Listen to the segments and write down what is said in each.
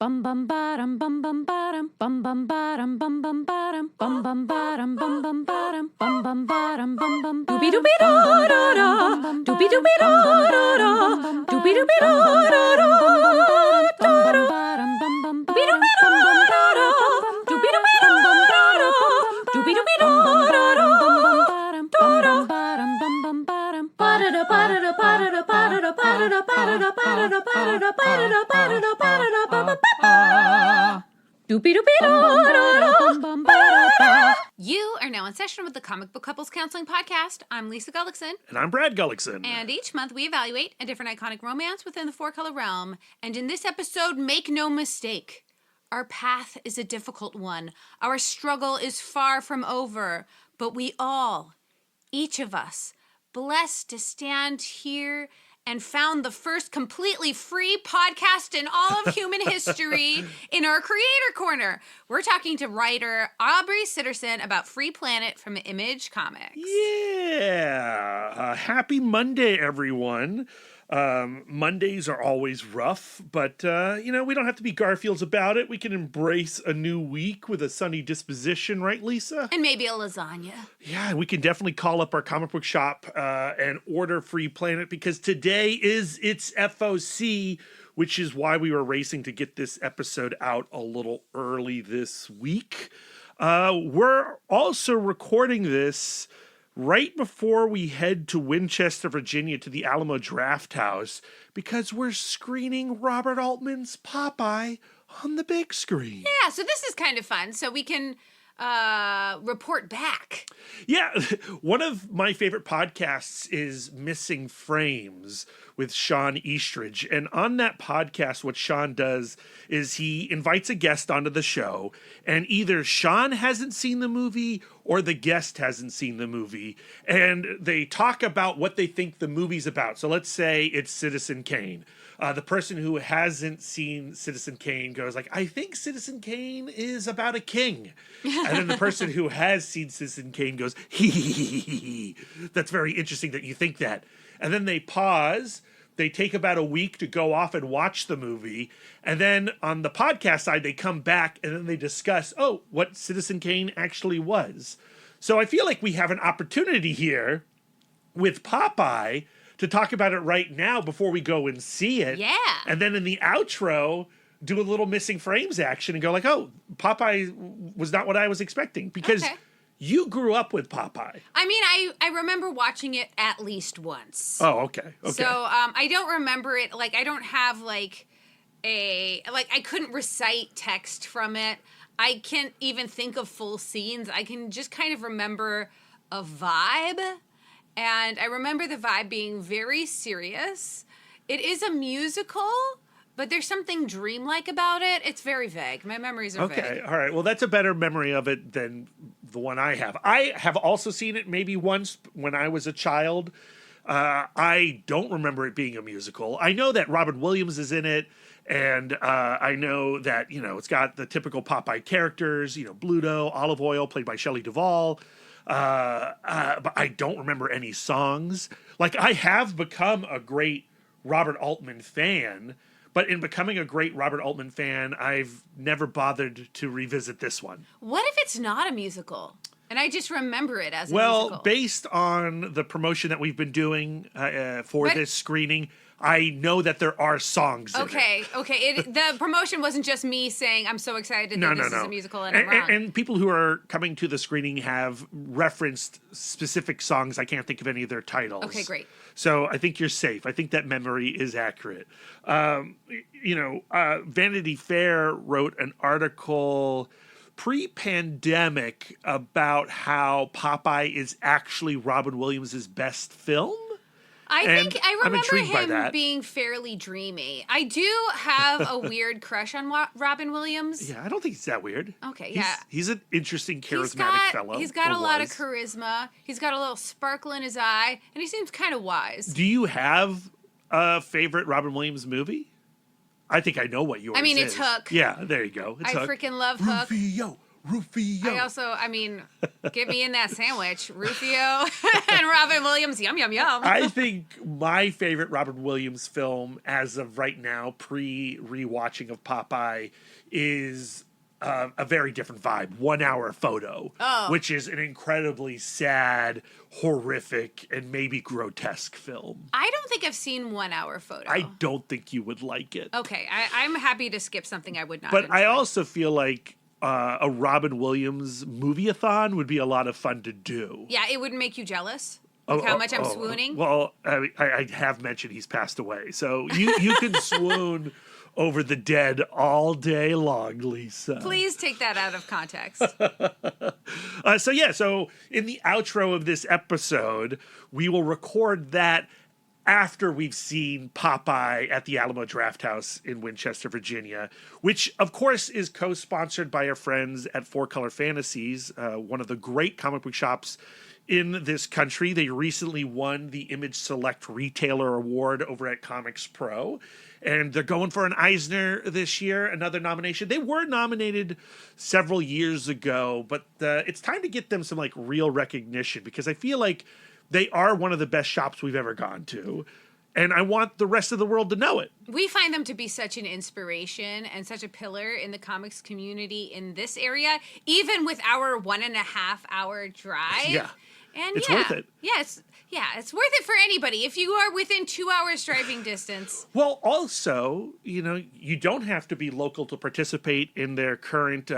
Bum bum bottom bum bum bottom bum bum bottom bum bum bottom bum bum bottom bum bum bottom bum bum bottom bum bum doobie doobie da da da doobie doobie da da da doobie doobie da da da bum bum bottom bum bum doobie doobie da da da doobie doobie da da da doobie doobie da da da bum bum bottom bum bottom bum bum bottom ba da ba da ba da ba da ba da ba da ba da ba da ba da ba da ba da You are now in session with the Comic Book Couples Counseling Podcast. I'm Lisa Gullickson. And I'm Brad Gullickson. And each month we evaluate a different iconic romance within the four-color realm. And in this episode, make no mistake, our path is a difficult one. Our struggle is far from over. But we all, each of us, blessed to stand here and found the first completely free podcast in all of human history in our Creator Corner. We're talking to writer Aubrey Sitterson about Free Planet from Image Comics. Yeah. Happy Monday, everyone. Mondays are always rough, but, we don't have to be Garfields about it. We can embrace a new week with a sunny disposition, right, Lisa? And maybe a lasagna. Yeah, we can definitely call up our comic book shop and order Free Planet because today is its FOC, which is why we were racing to get this episode out a little early this week. We're also recording this right before we head to Winchester, Virginia, to the Alamo Draft House, because we're screening Robert Altman's Popeye on the big screen. Yeah, so this is kind of fun. So we can report back. Yeah, one of my favorite podcasts is Missing Frames with Sean Eastridge. And on that podcast, what Sean does is he invites a guest onto the show, and either Sean hasn't seen the movie or the guest hasn't seen the movie, and they talk about what they think the movie's about. So let's say it's Citizen Kane. The person who hasn't seen Citizen Kane goes like, I think Citizen Kane is about a king. And then the person who has seen Citizen Kane goes, hee. That's very interesting that you think that. And then they pause. They take about a week to go off and watch the movie. And then on the podcast side, they come back and then they discuss, what Citizen Kane actually was. So I feel like we have an opportunity here with Popeye to talk about it right now before we go and see it. Yeah. And then in the outro, do a little Missing Frames action and go like, Popeye was not what I was expecting. Because you grew up with Popeye. I mean, I remember watching it at least once. Oh, okay. So I don't remember it. Like, I don't have I couldn't recite text from it. I can't even think of full scenes. I can just kind of remember a vibe. And I remember the vibe being very serious. It is a musical, but there's something dreamlike about it. It's very vague. My memories are vague. Okay, all right. Well, that's a better memory of it than the one I have. I have also seen it maybe once when I was a child. I don't remember it being a musical. I know that Robin Williams is in it, and I know that, it's got the typical Popeye characters, Bluto, Olive Oil, played by Shelley Duvall. But I don't remember any songs. Like, I have become a great Robert Altman fan, but in becoming a great Robert Altman fan, I've never bothered to revisit this one. What if it's not a musical? And I just remember it as a musical. musical. Based on the promotion that we've been doing for this screening, I know that there are songs in it. Okay. The promotion wasn't just me saying, I'm so excited that this is a musical and I'm wrong. And people who are coming to the screening have referenced specific songs. I can't think of any of their titles. Okay, great. So I think you're safe. I think that memory is accurate. Vanity Fair wrote an article pre-pandemic about how Popeye is actually Robin Williams' best film. I remember him being fairly dreamy. I do have a weird crush on Robin Williams. Yeah, I don't think he's that weird. Okay, yeah. He's an interesting, charismatic fellow. He's got a lot of charisma. He's got a little sparkle in his eye, and he seems kind of wise. Do you have a favorite Robin Williams movie? I think I know what yours is. It's Hook. Yeah, there you go. It's Hook. Freaking love Hook. Rufio. Get me in that sandwich. Rufio and Robin Williams. Yum, yum, yum. I think my favorite Robin Williams film as of right now, pre-rewatching of Popeye, is a very different vibe. 1 Hour Photo, which is an incredibly sad, horrific, and maybe grotesque film. I don't think I've seen 1 Hour Photo. I don't think you would like it. Okay, I'm happy to skip something I would not. But enjoy. I also feel like a Robin Williams movie-a-thon would be a lot of fun to do. Yeah, it would make you jealous. Like how much I'm swooning. Well, I have mentioned he's passed away, so you can swoon over the dead all day long, Lisa. Please take that out of context. So in the outro of this episode, we will record that after we've seen Popeye at the Alamo Drafthouse in Winchester, Virginia, which, of course, is co-sponsored by our friends at Four Color Fantasies, one of the great comic book shops in this country. They recently won the Image Select Retailer Award over at Comics Pro, and they're going for an Eisner this year, another nomination. They were nominated several years ago, but it's time to get them some like real recognition, because I feel like they are one of the best shops we've ever gone to, and I want the rest of the world to know it. We find them to be such an inspiration and such a pillar in the comics community in this area, even with our 1.5 hour drive. Yeah. And it's worth it. It's worth it for anybody if you are within 2 hours driving distance. Well, also, you don't have to be local to participate in their current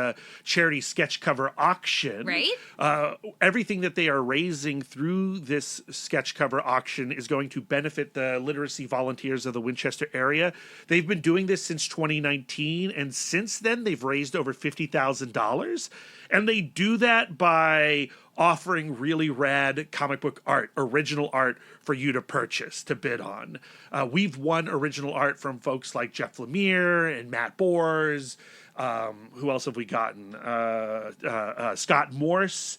charity sketch cover auction. Right. Everything that they are raising through this sketch cover auction is going to benefit the literacy volunteers of the Winchester area. They've been doing this since 2019, and since then they've raised over $50,000. And they do that by offering really rad comic book art, original art for you to purchase, to bid on. We've won original art from folks like Jeff Lemire and Matt Bors. Who else have we gotten? Scott Morse,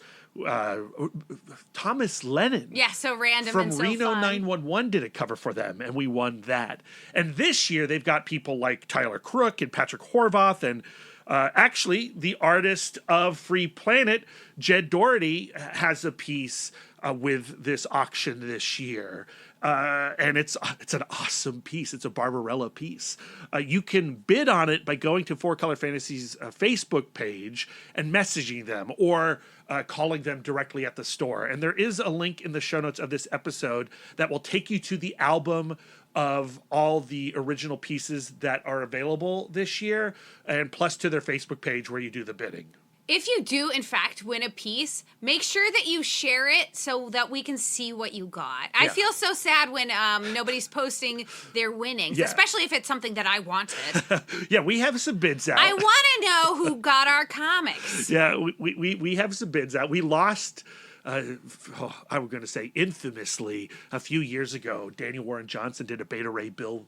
Thomas Lennon. Yeah, so random from and so Reno fun. 911 did a cover for them, and we won that. And this year they've got people like Tyler Crook and Patrick Horvath, and actually, the artist of Free Planet, Jed Dougherty, has a piece with this auction this year. And it's an awesome piece. It's a Barbarella piece. You can bid on it by going to Four Color Fantasies Facebook page and messaging them, or calling them directly at the store. And there is a link in the show notes of this episode that will take you to the album of all the original pieces that are available this year, and plus to their Facebook page where you do the bidding. If you do, in fact, win a piece, make sure that you share it so that we can see what you got. I feel so sad when nobody's posting their winnings, especially if it's something that I wanted. Yeah, we have some bids out. I want to know who got our comics. Yeah, we have some bids out. We lost... I was going to say infamously, a few years ago, Daniel Warren Johnson did a Beta Ray Bill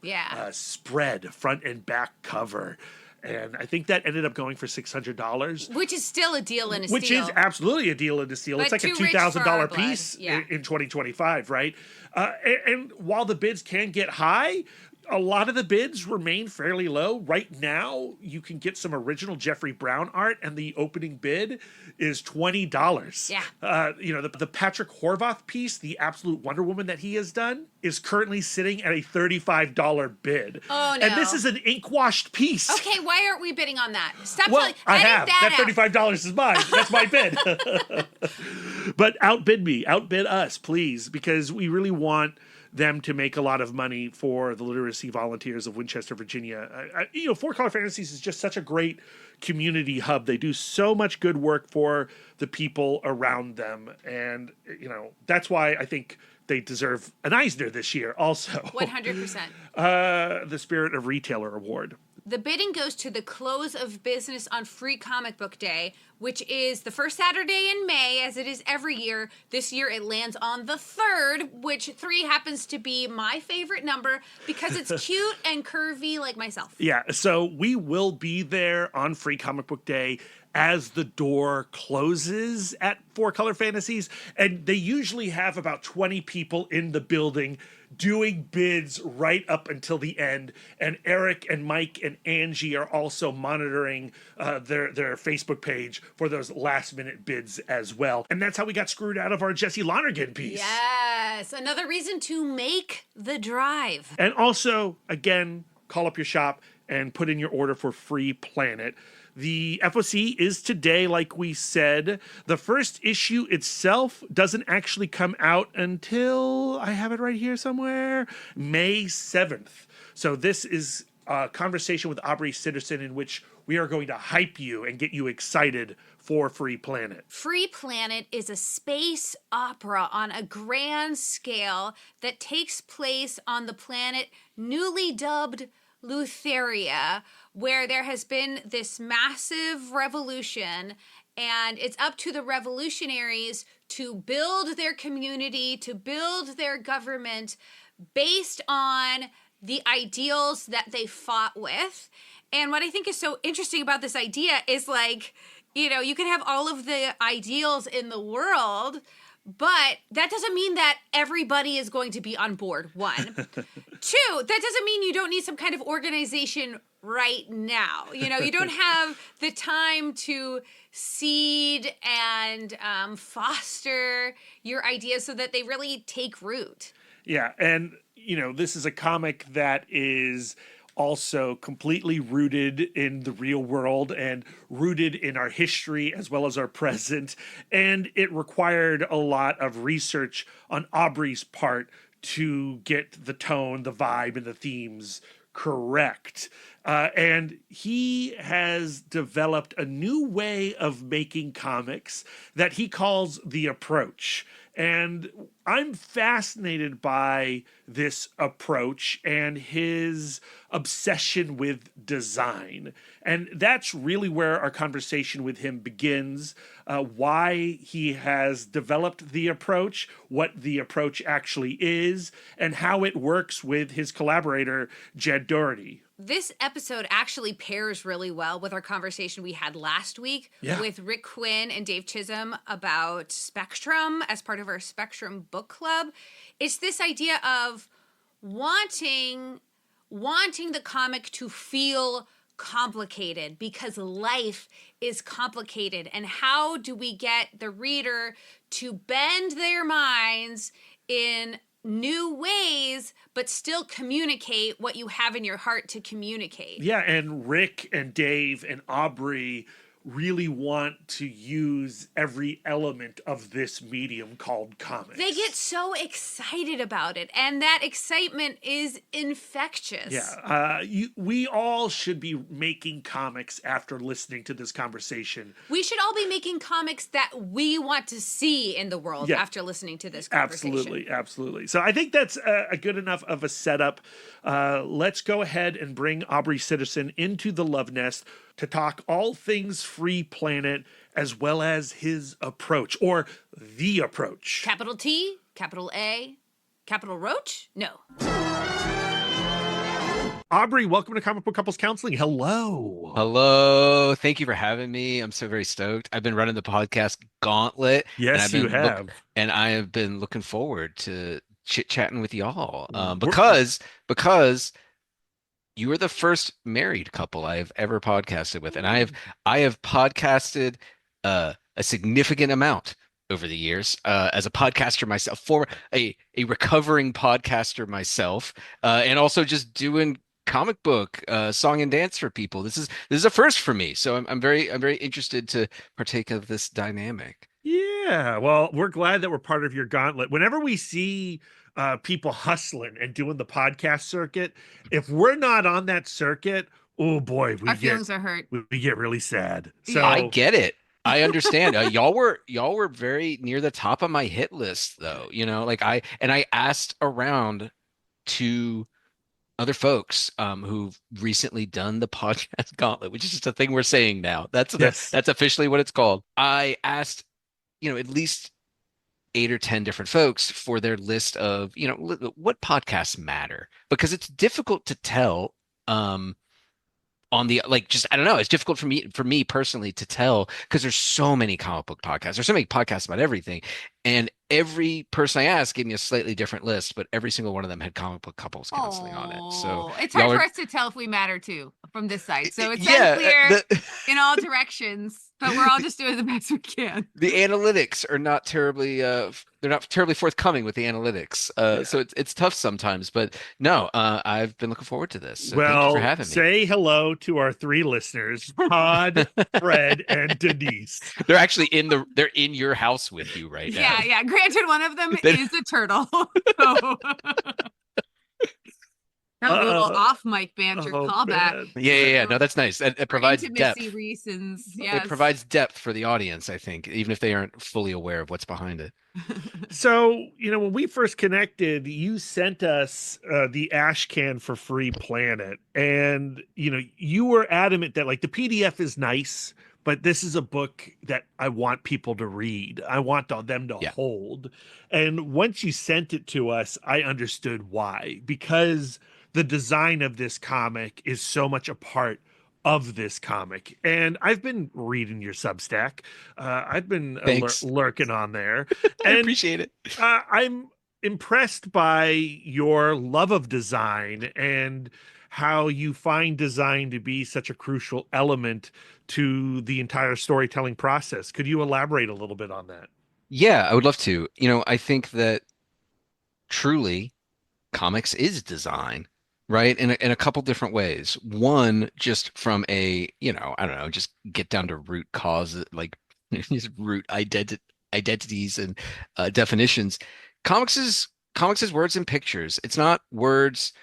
spread, front and back cover. And I think that ended up going for $600. Which is still a deal and a steal. Which is absolutely a deal and a steal. But it's like a $2,000 piece in 2025, right? And while the bids can get high, a lot of the bids remain fairly low. Right now, you can get some original Jeffrey Brown art, and the opening bid is $20. Yeah. The Patrick Horvath piece, the Absolute Wonder Woman that he has done, is currently sitting at a $35 bid. Oh, no. And this is an ink-washed piece. Okay, why aren't we bidding on that? Stop Well, I have. That out. $35 is mine. That's my bid. But outbid me. Outbid us, please, because we really want them to make a lot of money for the literacy volunteers of Winchester, Virginia. Four Color Fantasies is just such a great community hub. They do so much good work for the people around them. And, that's why I think they deserve an Eisner this year also. 100%. The Spirit of Retailer Award. The bidding goes to the close of business on Free Comic Book Day, which is the first Saturday in May, as it is every year. This year it lands on the 3rd, which 3 happens to be my favorite number because it's cute and curvy like myself. Yeah, so we will be there on Free Comic Book Day as the door closes at Four Color Fantasies. And they usually have about 20 people in the building doing bids right up until the end. And Eric and Mike and Angie are also monitoring their Facebook page for those last minute bids as well. And that's how we got screwed out of our Jesse Lonergan piece. Yes, another reason to make the drive. And also, again, call up your shop and put in your order for Free Planet. The FOC is today, like we said. The first issue itself doesn't actually come out until, I have it right here somewhere, May 7th. So this is a conversation with Aubrey Sitterson in which we are going to hype you and get you excited for Free Planet. Free Planet is a space opera on a grand scale that takes place on the planet newly dubbed Lutheria, where there has been this massive revolution, and it's up to the revolutionaries to build their community, to build their government based on the ideals that they fought with. And what I think is so interesting about this idea is, like, you know, you can have all of the ideals in the world, but that doesn't mean that everybody is going to be on board, one. Two, that doesn't mean you don't need some kind of organization right now. You know, you don't have the time to seed and foster your ideas so that they really take root. Yeah, and, you know, this is a comic that is also completely rooted in the real world and rooted in our history as well as our present. And it required a lot of research on Aubrey's part to get the tone, the vibe, and the themes correct. And he has developed a new way of making comics that he calls the approach. And I'm fascinated by this approach and his obsession with design. And that's really where our conversation with him begins, why he has developed the approach, what the approach actually is, and how it works with his collaborator, Jed Dougherty. This episode actually pairs really well with our conversation we had last week with Rick Quinn and Dave Chisholm about Spectrum as part of our Spectrum book club. It's this idea of wanting the comic to feel complicated because life is complicated. And how do we get the reader to bend their minds in new ways, but still communicate what you have in your heart to communicate? Yeah, and Rick and Dave and Aubrey really want to use every element of this medium called comics. They get so excited about it, and that excitement is infectious. Yeah, we all should be making comics after listening to this conversation. We should all be making comics that we want to see in the world after listening to this conversation. Absolutely, absolutely. So I think that's a good enough of a setup. Let's go ahead and bring Aubrey Sitterson into the Love Nest to talk all things Free Planet, as well as his approach, or the approach. Capital T, capital A, capital Roach? No. Aubrey, welcome to Comic Book Couples Counseling. Hello. Hello. Thank you for having me. I'm so very stoked. I've been running the podcast Gauntlet. Yes, you have. And I have been looking forward to chit-chatting with y'all because you are the first married couple I have ever podcasted with. And I have podcasted a significant amount over the years as a podcaster myself, for a recovering podcaster myself, and also just doing comic book song and dance for people. This is a first for me. So I'm very interested to partake of this dynamic. Yeah. Well, we're glad that we're part of your gauntlet. Whenever we see people hustling and doing the podcast circuit, if we're not on that circuit, oh boy, our feelings are hurt. We get really sad. So I get it. I understand. Y'all were very near the top of my hit list, though. You know, like I asked around to other folks who've recently done the podcast Gauntlet, which is just a thing we're saying now. That's officially what it's called. I asked, at least 8 or 10 different folks for their list of, what podcasts matter, because it's difficult to tell on on the like just I don't know, it's difficult for me personally to tell because there's so many comic book podcasts. There's so many podcasts about everything. And every person I asked gave me a slightly different list, but every single one of them had comic book couples counseling on it. So Oh, it's hard y'all for are us to tell if we matter too from this side. So it's yeah, unclear in all directions, but we're all just doing the best we can. the analytics are not terribly they're not terribly forthcoming with the analytics. So it's tough sometimes, but no, I've been looking forward to this. So thank you for Well, having me. say hello to our 3 listeners, Todd, Fred, and Denise. They're in your house with you right now. Yeah. Granted, one of them is a turtle. So that was a little off mic banter callback. Yeah. No, that's nice. It provides intimacy depth. reasons. Yes. It provides depth for the audience, I think, even if they aren't fully aware of what's behind it. So, when we first connected, you sent us the ash can for Free Planet. And, you were adamant that, like, the PDF is nice, but this is a book that I want people to read. I want them to hold. And once you sent it to us, I understood why. Because the design of this comic is so much a part of this comic. And I've been reading your Substack. I've been lurking on there. I appreciate it. I'm impressed by your love of design and how you find design to be such a crucial element to the entire storytelling process. Could you elaborate a little bit on that? Yeah, I would love to. I think that truly comics is design, right? In a couple different ways. One, just from a, I don't know, just get down to root cause, like just root identities and definitions. Comics is words and pictures. It's not words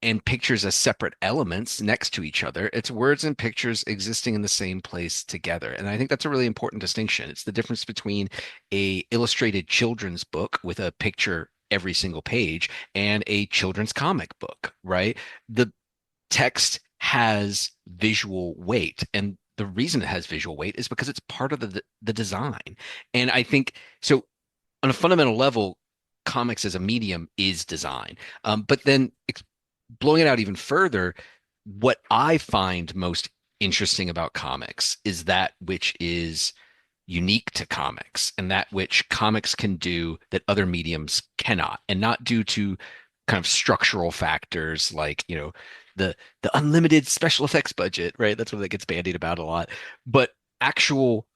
and pictures as separate elements next to each other. It's words and pictures existing in the same place together. And I think that's a really important distinction. It's the difference between a illustrated children's book with a picture every single page and a children's comic book, right? The text has visual weight, and the reason it has visual weight is because it's part of the design. And I think so on a fundamental level, comics as a medium is design. But then blowing it out even further, what I find most interesting about comics is that which is unique to comics and that which comics can do that other mediums cannot, and not due to kind of structural factors like, the unlimited special effects budget, right? That's what that gets bandied about a lot, but actual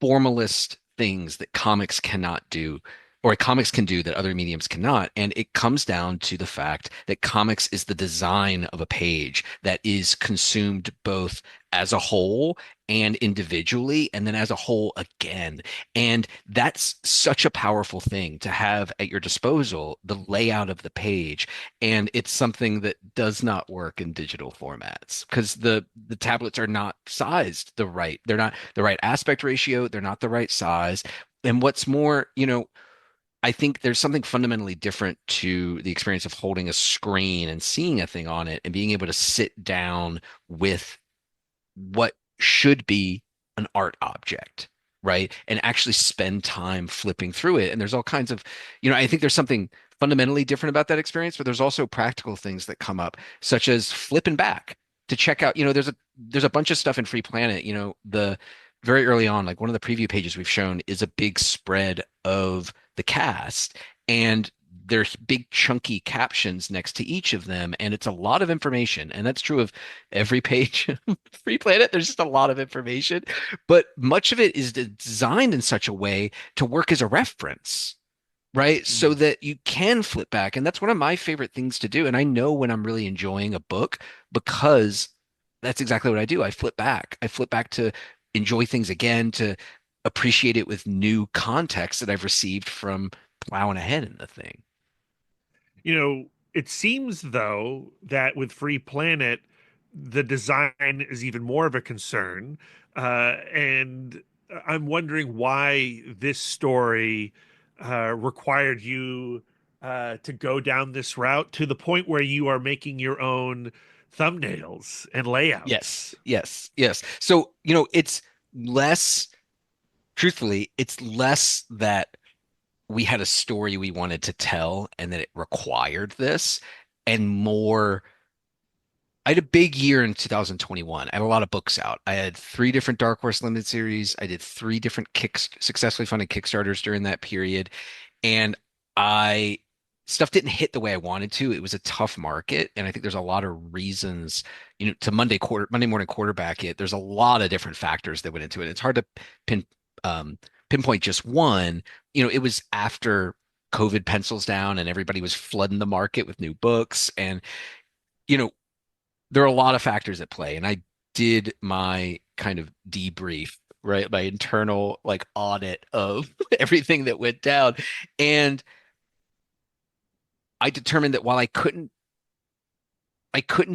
formalist things that comics cannot do or comics can do that other mediums cannot. And it comes down to the fact that comics is the design of a page that is consumed both as a whole and individually, and then as a whole again. And that's such a powerful thing to have at your disposal, the layout of the page. And it's something that does not work in digital formats because the tablets are not sized they're not the right aspect ratio, they're not the right size. And what's more, I think there's something fundamentally different to the experience of holding a screen and seeing a thing on it and being able to sit down with what should be an art object, right? And actually spend time flipping through it. And there's all kinds of, I think there's something fundamentally different about that experience, but there's also practical things that come up, such as flipping back to check out, there's a bunch of stuff in Free Planet, the very early on, like one of the preview pages we've shown is a big spread of the cast, and there's big chunky captions next to each of them, and it's a lot of information. And that's true of every page of Free Planet. There's just a lot of information, but much of it is designed in such a way to work as a reference, right? So that you can flip back. And that's one of my favorite things to do. And I know when I'm really enjoying a book because that's exactly what I do. I flip back. I flip back to enjoy things again, to appreciate it with new context that I've received from plowing ahead in the thing. It seems though that with Free Planet, the design is even more of a concern. And I'm wondering why this story required you to go down this route to the point where you are making your own thumbnails and layouts. Yes. So, it's less, truthfully, it's less that we had a story we wanted to tell and that it required this, and more, I had a big year in 2021. I had a lot of books out. I had three different Dark Horse Limited series. I did three different successfully funded Kickstarters during that period. And I stuff didn't hit the way I wanted to. It was a tough market. And I think there's a lot of reasons, to Monday morning quarterback it. There's a lot of different factors that went into it. It's hard to pin um, pinpoint just one. It was after COVID pencils down and everybody was flooding the market with new books. And, you know, there are a lot of factors at play. And I did my kind of debrief, right? My internal like audit of everything that went down. And I determined that while I couldn't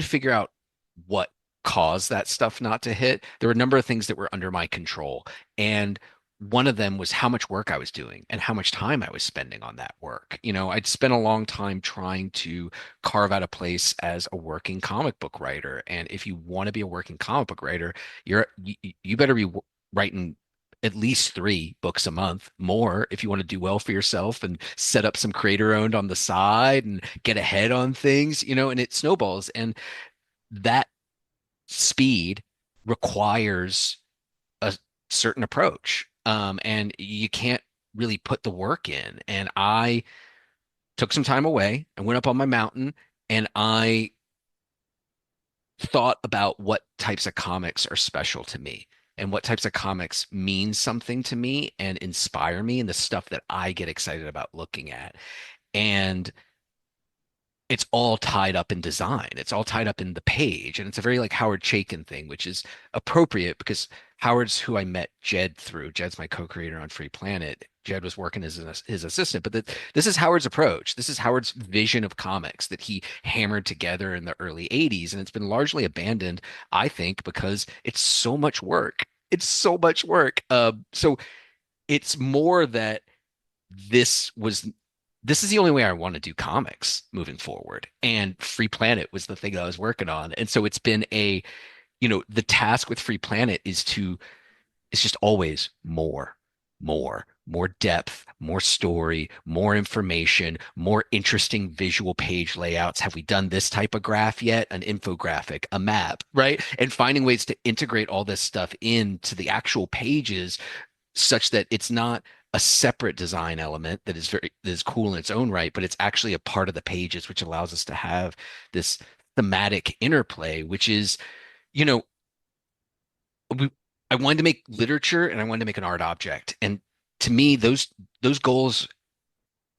figure out what caused that stuff not to hit, there were a number of things that were under my control. And one of them was how much work I was doing and how much time I was spending on that work. I'd spent a long time trying to carve out a place as a working comic book writer. And if you want to be a working comic book writer, you better be writing at least 3 books a month, more if you want to do well for yourself and set up some creator owned on the side and get ahead on things, and it snowballs. And that speed requires a certain approach. And you can't really put the work in. And I took some time away. I went up on my mountain and I thought about what types of comics are special to me and what types of comics mean something to me and inspire me and the stuff that I get excited about looking at. And it's all tied up in design. It's all tied up in the page. And it's a very like Howard Chaykin thing, which is appropriate because Howard's who I met Jed through. Jed's my co-creator on Free Planet. Jed was working as his assistant, but this is Howard's approach. This is Howard's vision of comics that he hammered together in the early 80s. And it's been largely abandoned, I think, because it's so much work. It's so much work. So it's more that this was this is the only way I want to do comics moving forward. And Free Planet was the thing that I was working on. And so it's been the task with Free Planet it's just always more depth, more story, more information, more interesting visual page layouts. Have we done this type of graph yet? An infographic, a map, right? And finding ways to integrate all this stuff into the actual pages such that it's not a separate design element that is cool in its own right, but it's actually a part of the pages, which allows us to have this thematic interplay, which is, you know, I wanted to make literature and I wanted to make an art object. And to me, those goals,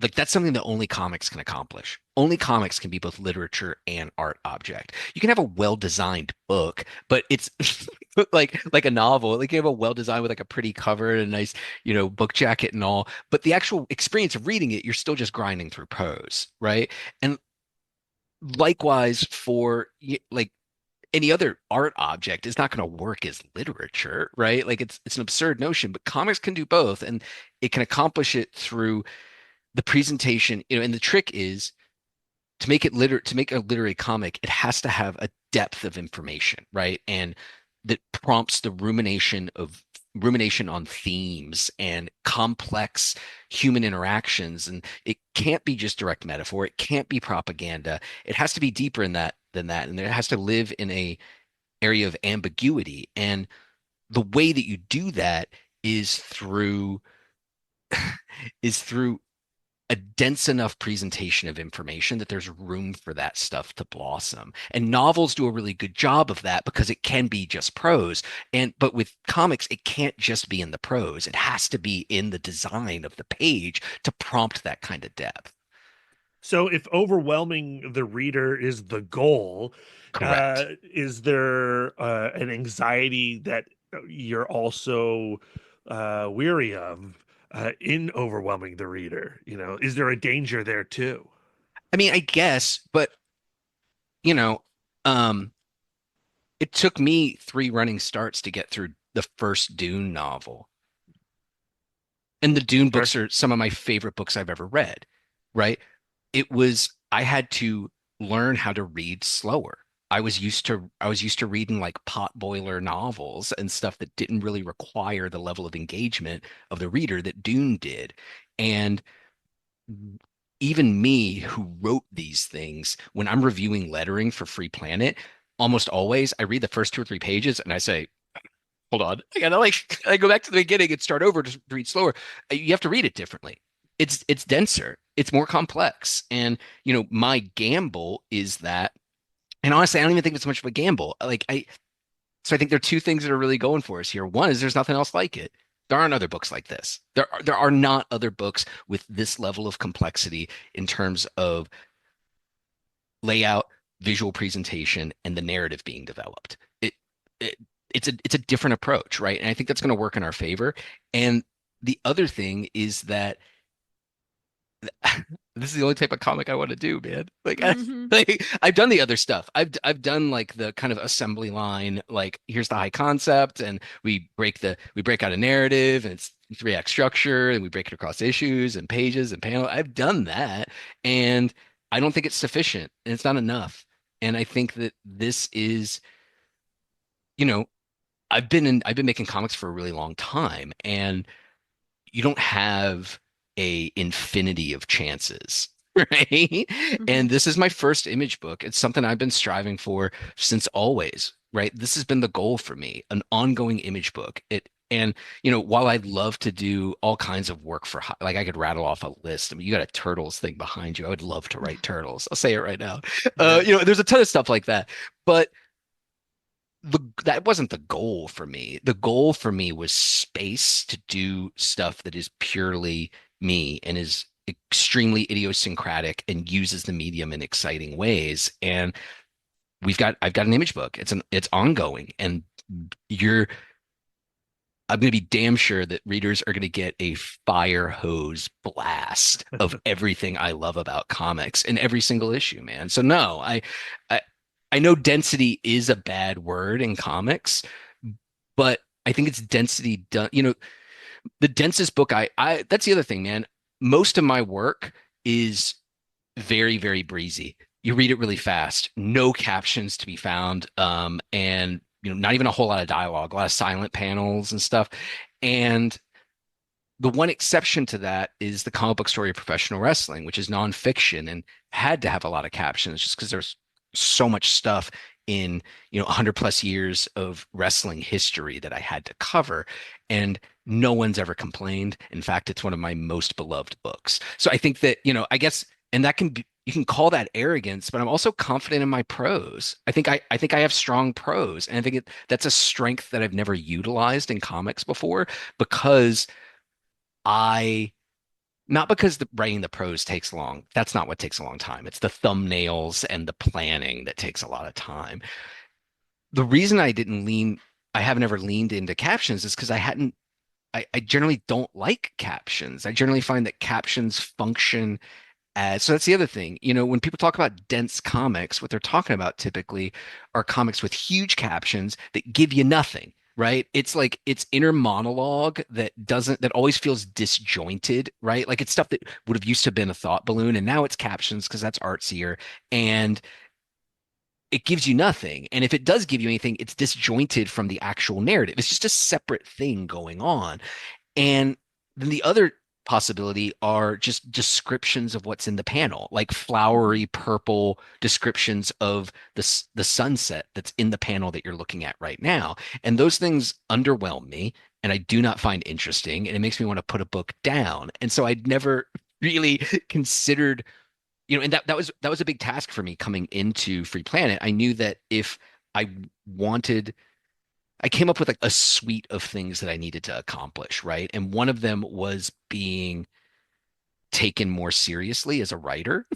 like that's something that only comics can accomplish. Only comics can be both literature and art object. You can have a well-designed book, but it's like a novel. Like you have a well-designed with like a pretty cover and a nice, book jacket and all. But the actual experience of reading it, you're still just grinding through prose, right? And likewise for like any other art object is not going to work as literature, right? Like it's an absurd notion, but comics can do both, and it can accomplish it through the presentation, and the trick is to make a literary comic, it has to have a depth of information, right? And that prompts the rumination on themes and complex human interactions. And it can't be just direct metaphor. It can't be propaganda. It has to be deeper in that than that. And it has to live in a area of ambiguity. And the way that you do that is through a dense enough presentation of information that there's room for that stuff to blossom. And novels do a really good job of that because it can be just prose. But with comics, it can't just be in the prose. It has to be in the design of the page to prompt that kind of depth. So if overwhelming the reader is the goal, Correct. is there an anxiety that you're also weary of in overwhelming the reader? Is there a danger there too? I mean, I guess, but you know, um, it took me 3 running starts to get through the first Dune novel. And the Dune Sure. books are some of my favorite books I've ever read, right? I had to learn how to read slower. I was used to reading like potboiler novels and stuff that didn't really require the level of engagement of the reader that Dune did. And even me who wrote these things, when I'm reviewing lettering for Free Planet, almost always I read the first 2 or 3 pages and I say, hold on, I gotta like I go back to the beginning and start over to read slower. You have to read it differently. It's denser, it's more complex. And my gamble is that, and honestly, I don't even think it's much of a gamble. So I think there are two things that are really going for us here. One is there's nothing else like it. There aren't other books like this. There are not other books with this level of complexity in terms of layout, visual presentation, and the narrative being developed. It it's a different approach, right? And I think that's going to work in our favor. And the other thing is that this is the only type of comic I want to do, man. I've done the other stuff. I've done like the kind of assembly line, like here's the high concept, and we break out a narrative, and it's 3 act structure, and we break it across issues and pages and panel. I've done that, and I don't think it's sufficient, and it's not enough. And I think that this is, you know, I've been making comics for a really long time, and you don't have a infinity of chances, right? And this is my first image book. It's something I've been striving for since always, right? This has been the goal for me, an ongoing image book. And while I'd love to do all kinds of work for, like, I could rattle off a list. I mean, you got a Turtles thing behind you. I would love to write Turtles. I'll say it right now. There's a ton of stuff like that, but that wasn't the goal for me. The goal for me was space to do stuff that is purely me and is extremely idiosyncratic and uses the medium in exciting ways. And I've got an image book. It's ongoing, and I'm going to be damn sure that readers are going to get a fire hose blast of everything I love about comics in every single issue, man. So no, I know density is a bad word in comics, but I think it's density done. The densest book that's the other thing, man. Most of my work is very, very breezy. You read it really fast, no captions to be found, and not even a whole lot of dialogue, a lot of silent panels and stuff. And the one exception to that is the comic book story of professional wrestling, which is nonfiction and had to have a lot of captions just because there's so much stuff in 100 plus years of wrestling history that I had to cover, and no one's ever complained. In fact, it's one of my most beloved books. So I think that, I guess, and that can be, you can call that arrogance, but I'm also confident in my prose. I think I have strong prose, and I think that's a strength that I've never utilized in comics before, because not because writing the prose takes long. That's not what takes a long time. It's the thumbnails and the planning that takes a lot of time. The reason I haven't ever leaned into captions is because I generally don't like captions. I generally find that captions function so that's the other thing. When people talk about dense comics, what they're talking about typically are comics with huge captions that give you nothing, right? It's like it's inner monologue that always feels disjointed, right? Like it's stuff that would have used to have been a thought balloon, and now it's captions because that's artsier, and it gives you nothing. And if it does give you anything, it's disjointed from the actual narrative. It's just a separate thing going on. And then the other possibility are just descriptions of what's in the panel, like flowery purple descriptions of the sunset that's in the panel that you're looking at right now. And those things underwhelm me, and I do not find interesting, and it makes me want to put a book down. And so I'd never really considered, and that was a big task for me coming into Free Planet. I knew that if I came up with like a suite of things that I needed to accomplish, right? And one of them was being taken more seriously as a writer.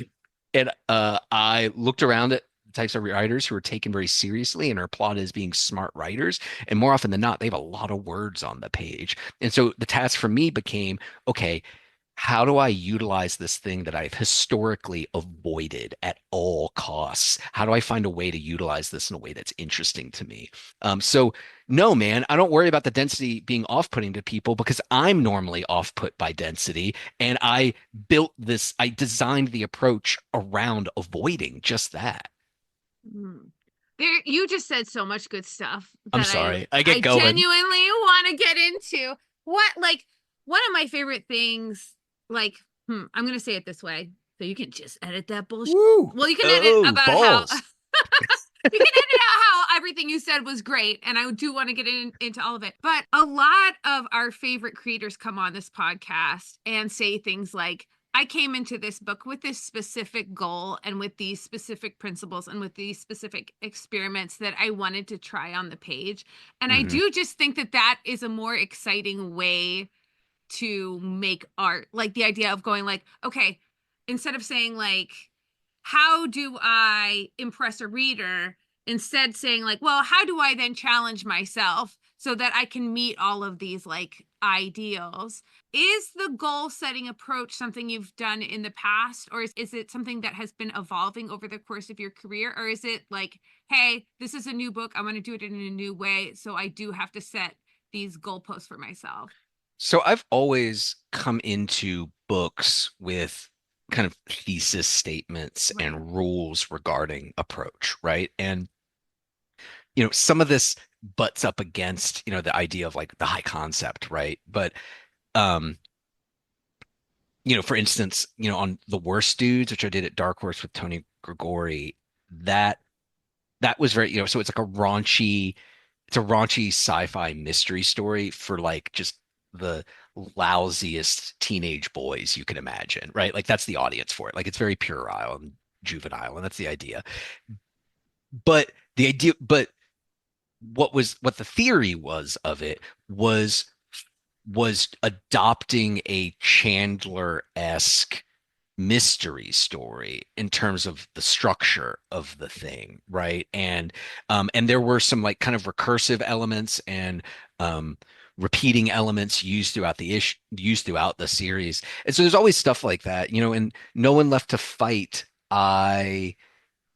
And I looked around at types of writers who are taken very seriously and are applauded as being smart writers. And more often than not, they have a lot of words on the page. And so the task for me became, okay, how do I utilize this thing that I've historically avoided at all costs? How do I find a way to utilize this in a way that's interesting to me? So no, man, I don't worry about the density being off-putting to people, because I'm normally off-put by density. And I designed the approach around avoiding just that. You just said so much good stuff. I'm sorry. I get going. I genuinely want to get into one of my favorite things. I'm going to say it this way, so you can just edit that bullshit. Woo! Well, you can edit about balls. how we can edit out how everything you said was great, and I do want to get into all of it. But a lot of our favorite creators come on this podcast and say things like, I came into this book with this specific goal and with these specific principles and with these specific experiments that I wanted to try on the page. And I do just think that that is a more exciting way to make art. Like the idea of going like, okay, instead of saying like, how do I impress a reader? Instead saying like, well, how do I then challenge myself so that I can meet all of these like ideals? Is the goal setting approach something you've done in the past, or is it something that has been evolving over the course of your career? Or is it like, hey, this is a new book, I'm going to do it in a new way, so I do have to set these goalposts for myself? So I've always come into books with kind of thesis statements Right. and rules regarding approach, right? And some of this butts up against, the idea of like the high concept, right? But um, for instance, on The Worst Dudes, which I did at Dark Horse with Tony Gregori, that was very, so it's like it's a raunchy sci-fi mystery story for like just the lousiest teenage boys you can imagine, right? Like that's the audience for it. Like it's very puerile and juvenile, and that's the idea. But what the theory was of it was adopting a Chandler-esque mystery story in terms of the structure of the thing, right? And there were some like kind of recursive elements and repeating elements used throughout the series. And so there's always stuff like that, and No One Left to Fight,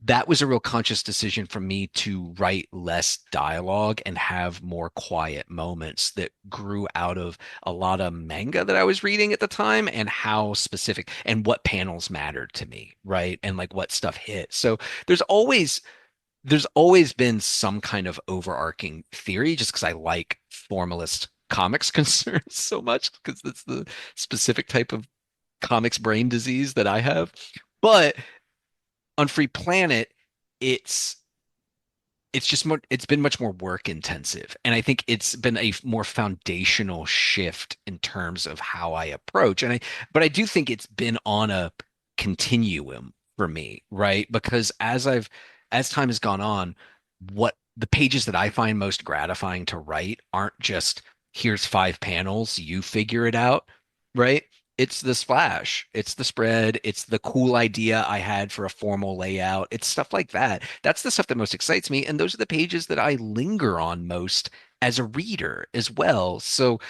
that was a real conscious decision for me to write less dialogue and have more quiet moments that grew out of a lot of manga that I was reading at the time and how specific and what panels mattered to me, right? And like what stuff hit. So there's always been some kind of overarching theory just because I like formalist comics concerns so much because it's the specific type of comics brain disease that I have. But on Free Planet, it's it's been much more work intensive. And I think it's been a more foundational shift in terms of how I approach. But I do think it's been on a continuum for me, right? Because as time has gone on, what the pages that I find most gratifying to write aren't just here's 5 panels, you figure it out, right? It's the splash, it's the spread, it's the cool idea I had for a formal layout. It's stuff like that. That's the stuff that most excites me. And those are the pages that I linger on most as a reader as well. So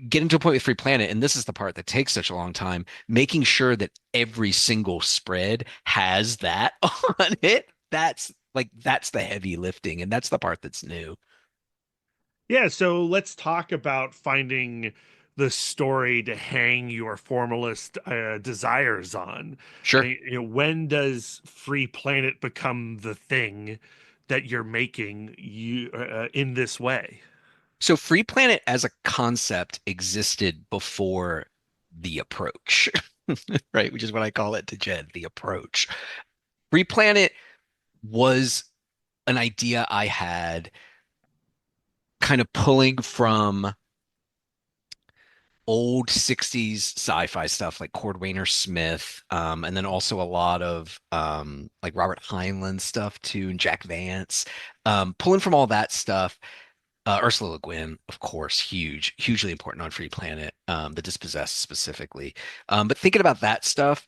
getting to a point with Free Planet, and this is the part that takes such a long time, making sure that every single spread has that on it. That's the heavy lifting, and that's the part that's new. Yeah, so let's talk about finding the story to hang your formalist desires on. Sure. When does Free Planet become the thing that you're making you in this way? So Free Planet as a concept existed before the approach, right? Which is what I call it to Jed, the approach. Free Planet was an idea I had kind of pulling from old 60s sci-fi stuff like Cordwainer Smith, and then also a lot of like Robert Heinlein stuff too, and Jack Vance, pulling from all that stuff. Ursula Le Guin, of course, hugely important on Free Planet, The Dispossessed specifically. But thinking about that stuff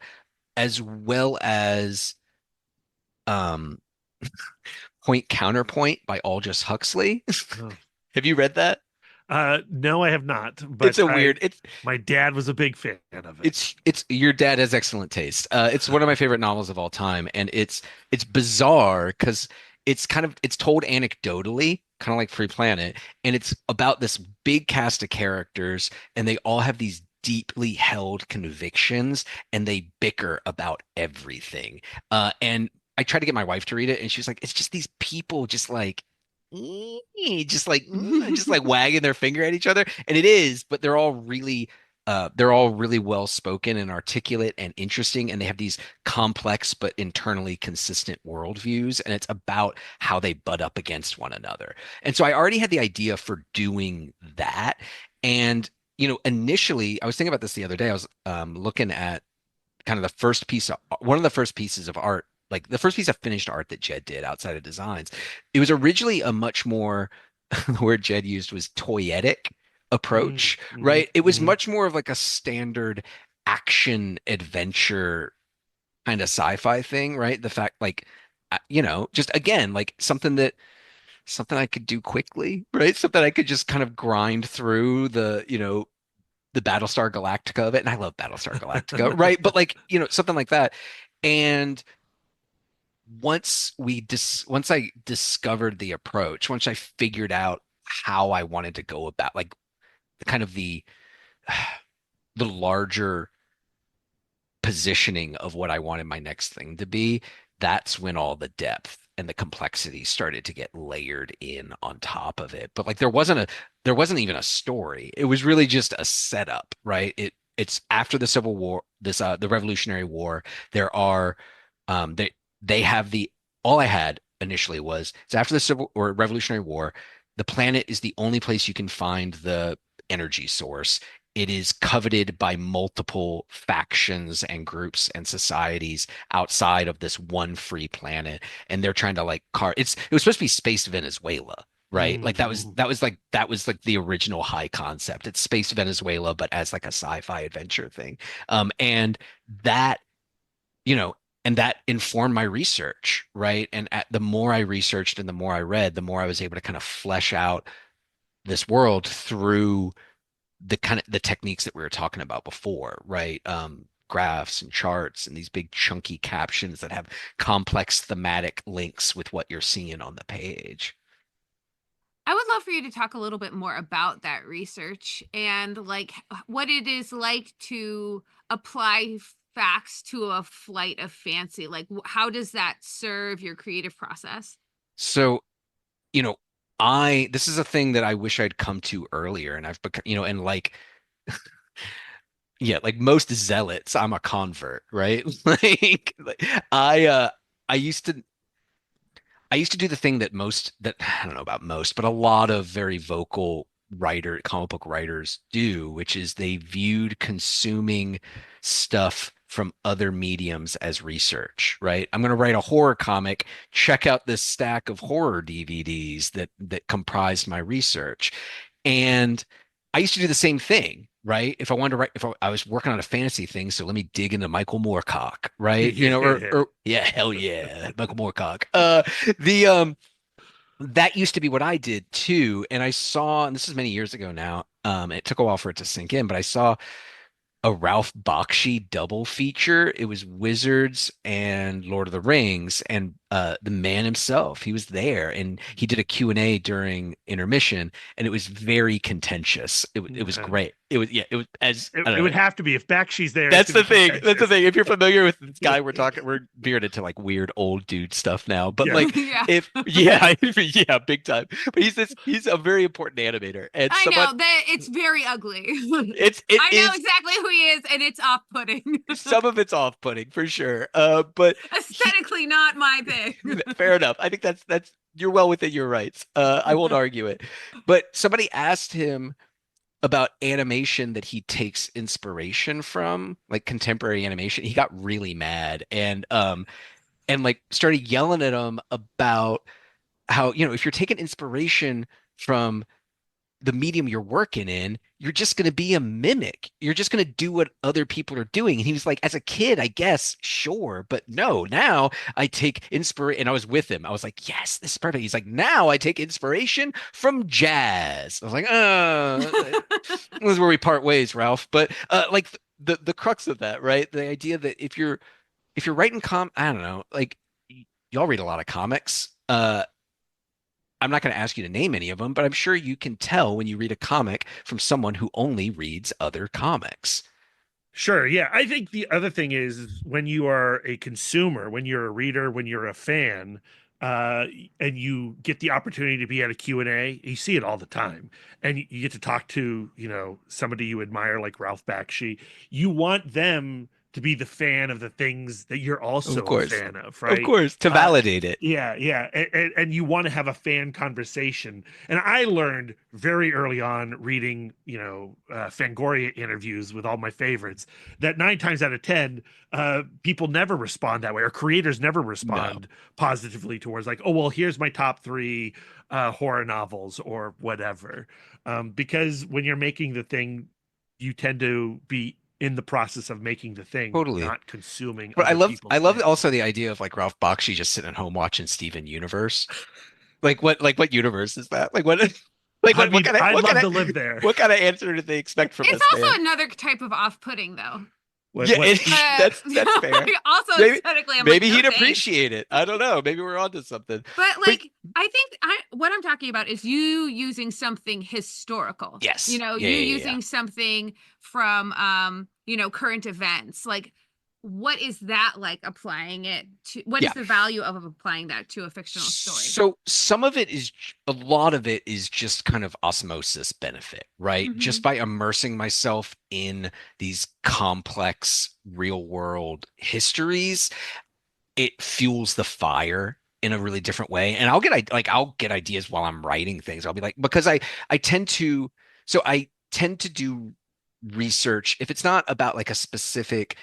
as well as um, Point Counterpoint by Aldous Huxley. Oh. Have you read that? No, I have not, but It's a weird. My dad was a big fan of it. It's your dad has excellent taste. It's one of my favorite novels of all time, and it's bizarre because it's told anecdotally, kind of like Free Planet, and it's about this big cast of characters, and they all have these deeply held convictions, and they bicker about everything. And I tried to get my wife to read it, and she was like, "It's just these people, just like." Just like wagging their finger at each other, and it is, but they're all really they're all really well spoken and articulate and interesting, and they have these complex but internally consistent worldviews, and it's about how they butt up against one another. And so I already had the idea for doing that. And initially, I was thinking about this the other day. I was looking at kind of one of the first pieces of art, like the first piece of finished art that Jed did outside of designs. It was originally a much more, the word Jed used was toyetic approach, right? It was much more of like a standard action adventure kind of sci-fi thing, right? The fact like, just again, like something I could do quickly, right? Something I could just kind of grind through the Battlestar Galactica of it. And I love Battlestar Galactica, right? But like, something like that. And once I discovered the approach, once I figured out how I wanted to go about like kind of the larger positioning of what I wanted my next thing to be, that's when all the depth and the complexity started to get layered in on top of it. But like there wasn't even a story. It was really just a setup, right? It's after the Civil War, the Revolutionary War. There are they have the all I had initially was it's after the Civil or Revolutionary War. The planet is the only place you can find the energy source. It is coveted by multiple factions and groups and societies outside of this one free planet, and they're trying to like it was supposed to be space Venezuela, right? Like that was like the original high concept. It's space Venezuela, but as like a sci-fi adventure thing. And that, you know, and that informed my research, right? And the more I researched and the more I read, the more I was able to kind of flesh out this world through the kind of the techniques that we were talking about before, right? Graphs and charts and these big chunky captions that have complex thematic links with what you're seeing on the page. I would love for you to talk a little bit more about that research and like what it is like to apply facts to a flight of fancy. Like, how does that serve your creative process? So, you know, I this is a thing that I wish I'd come to earlier, and I've become, and like, yeah, like most zealots, I'm a convert, right? Like I used to do the thing that I don't know about most, but a lot of very vocal comic book writers do, which is they viewed consuming stuff from other mediums as research, right? I'm going to write a horror comic. Check out this stack of horror DVDs that comprised my research. And I used to do the same thing, right? If I wanted to write, if I was working on a fantasy thing, so let me dig into Michael Moorcock, right? Yeah. Or yeah, hell yeah, Michael Moorcock. The That used to be what I did too, and I saw, and this is many years ago now. It took a while for it to sink in, but I saw a Ralph Bakshi double feature. It was Wizards and Lord of the Rings, and the man himself, he was there, and he did a Q&A during intermission, and it was very contentious. It was great. It was, yeah, it was as I don't It would know. have to be if Bakshi's there. That's It's the gonna be thing. That's the contentious. thing. If you're familiar with this guy, we're veered into like weird old dude stuff now. But Yeah. like, Yeah. if yeah, yeah, big time. But he's a very important animator, and I someone know that it's very ugly. it I know is exactly who he is, and it's off-putting. some of it's off-putting for sure. But he Aesthetically, not my thing. fair enough. I think that's you're well within your rights. I won't argue it. But somebody asked him about animation that he takes inspiration from, like contemporary animation. He got really mad and like started yelling at him about how, if you're taking inspiration from the medium you're working in, you're just going to be a mimic. You're just going to do what other people are doing. And he was like, as a kid, I guess, sure, but no, now I take inspiration. And I was with him. I was like, yes, this is perfect. He's like, now I take inspiration from jazz. I was like, this is where we part ways, Ralph. But like the crux of that, right? The idea that if you're writing I don't know, like y'all read a lot of comics. I'm not going to ask you to name any of them, but I'm sure you can tell when you read a comic from someone who only reads other comics. Sure. Yeah. I think the other thing is when you are a consumer, when you're a reader, when you're a fan, uh, and you get the opportunity to be at a Q&A, you see it all the time, and you get to talk to, somebody you admire like Ralph Bakshi. You want them to be the fan of the things that you're Of also a course. fan of, Of right? course, to validate it. Yeah, yeah. And you want to have a fan conversation. And I learned very early on reading, Fangoria interviews with all my favorites that 9 times out of 10, people never respond that way, or creators never No, respond positively towards like, oh, well, here's my top three horror novels or whatever. Because when you're making the thing, you tend to be in the process of making the thing, totally. not consuming But other I people's love things. also the idea of like Ralph Bakshi just sitting at home watching Steven Universe. Like what universe is that? Like what like I mean, I'd what love kind to of live there. what kind of answer do they expect from It's us, also man? another type of off-putting, though. What, Yeah, what that's fair. Also Maybe aesthetically, I'm like, maybe no he'd thanks. appreciate it. I don't know. Maybe we're onto something. But But like, I think what I'm talking about is you using something historical. yes. You know, Yeah, you yeah, yeah. using something from current events. Like, what is that like applying it to? What is Yeah. the value of applying that to a fictional story? So some of it is a lot of it is just kind of osmosis benefit, right? Mhm. Just by immersing myself in these complex real world histories, it fuels the fire in a really different way. And I'll get ideas while I'm writing things. I'll be like, because I tend to I tend to do research if it's not about like a specific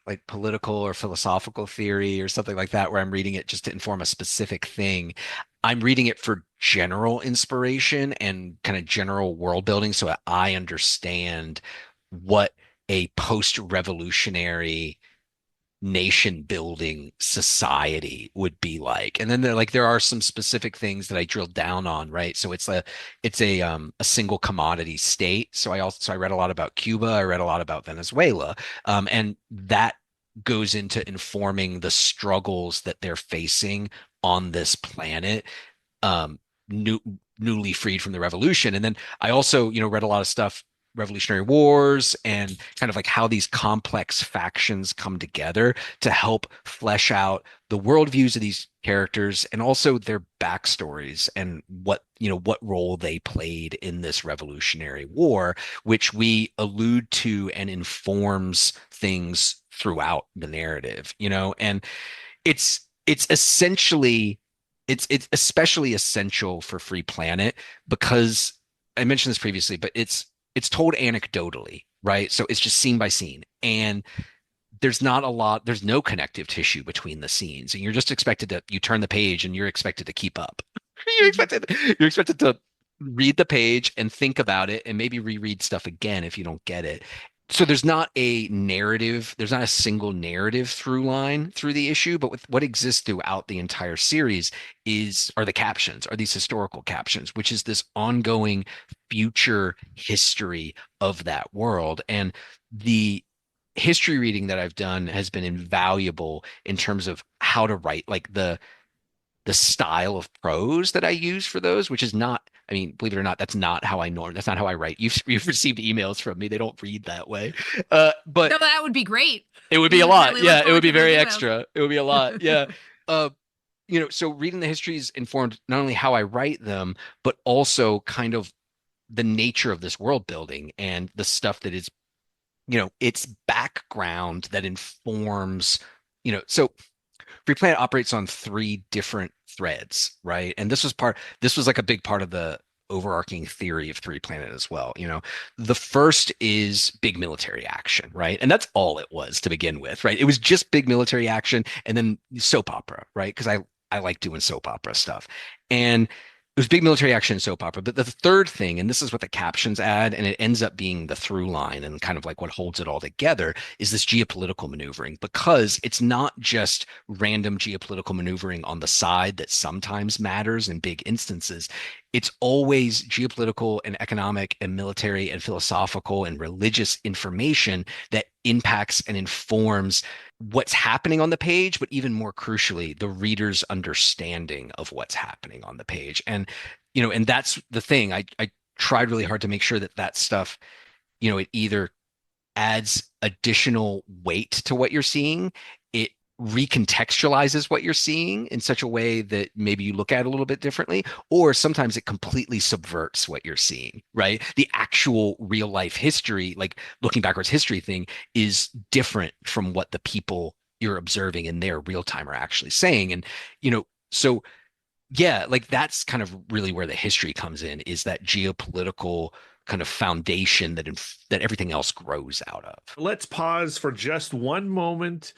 like political or philosophical theory or something like that, where I'm reading it just to inform a specific thing. I'm reading it for general inspiration and kind of general world building so that I understand what a post-revolutionary nation building society would be like. And then there are some specific things that I drilled down on, right? So it's a single commodity state. So I read a lot about Cuba, I read a lot about Venezuela. And that goes into informing the struggles that they're facing on this planet, um new newly freed from the revolution. And then I also, read a lot of stuff, Revolutionary Wars, and kind of like how these complex factions come together to help flesh out the worldviews of these characters and also their backstories and what role they played in this Revolutionary War, which we allude to and informs things throughout the narrative, and it's essentially it's especially essential for Free Planet because I mentioned this previously, but it's told anecdotally, right? So it's just scene by scene. And there's no connective tissue between the scenes. And you turn the page and you're expected to keep up. You're expected to read the page and think about it and maybe reread stuff again if you don't get it. So there's not a single narrative through line through the issue, but with what exists throughout the entire series are the captions, are these historical captions, which is this ongoing future history of that world. And the history reading that I've done has been invaluable in terms of how to write, like the style of prose that I use for those, which is not, I mean, believe it or not, that's not how I write. You've received emails from me. They don't read that way. But No, that would be great. it would be We a would lot. really Yeah, look it would forward be to those very emails. extra. It would be a lot. Yeah. Uh, so reading the histories informed not only how I write them, but also kind of the nature of this world building and the stuff that is, its background that informs, so Free Planet operates on three different threads, right? And this was like a big part of the overarching theory of Free Planet as well. The first is big military action, right? And that's all it was to begin with, right? It was just big military action and then soap opera, right? Because I like doing soap opera stuff. And it was big military action and soap opera. But the third thing, and this is what the captions add, and it ends up being the through line and kind of like what holds it all together, is this geopolitical maneuvering, because it's not just random geopolitical maneuvering on the side that sometimes matters in big instances. It's always geopolitical and economic and military and philosophical and religious information that impacts and informs what's happening on the page, but even more crucially, the reader's understanding of what's happening on the page. And, and that's the thing. I tried really hard to make sure that stuff, it either adds additional weight to what you're seeing, it recontextualizes what you're seeing in such a way that maybe you look at it a little bit differently, or sometimes it completely subverts what you're seeing, right? The actual real life history, like looking backwards history thing, is different from what the people you're observing in their real time are actually saying. And, so yeah, like that's kind of really where the history comes in, is that geopolitical kind of foundation that everything else grows out of. Let's pause for just one moment.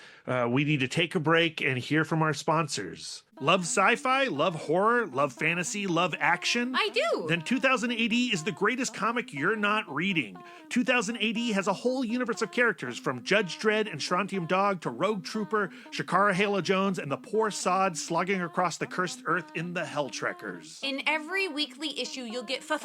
We need to take a break and hear from our sponsors. Love sci-fi, love horror, love fantasy, love action? I do. Then 2000 AD is the greatest comic you're not reading. 2000 AD has a whole universe of characters, from Judge Dredd and Strontium Dog to Rogue Trooper, Shakara Halo Jones, and the poor sod slogging across the cursed earth in the Helltrekkers. In every weekly issue, you'll get 5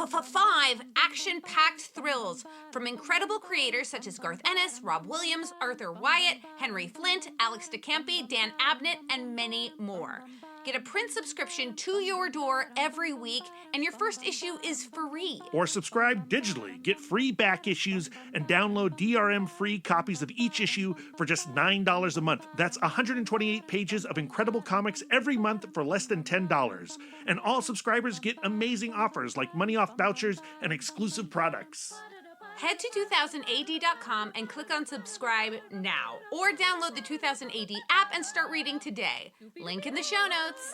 action-packed thrills from incredible creators such as Garth Ennis, Rob Williams, Arthur Wyatt, Henry Flint, Alex DeCampi, Dan Abnett, and many more. Get a print subscription to your door every week, and your first issue is free. Or subscribe digitally. Get free back issues and download DRM-free copies of each issue for just $9 a month. That's 128 pages of incredible comics every month for less than $10. And all subscribers get amazing offers like money off vouchers and exclusive products. Head to 2000AD.com and click on subscribe now, or download the 2000AD app and start reading today. Link in the show notes.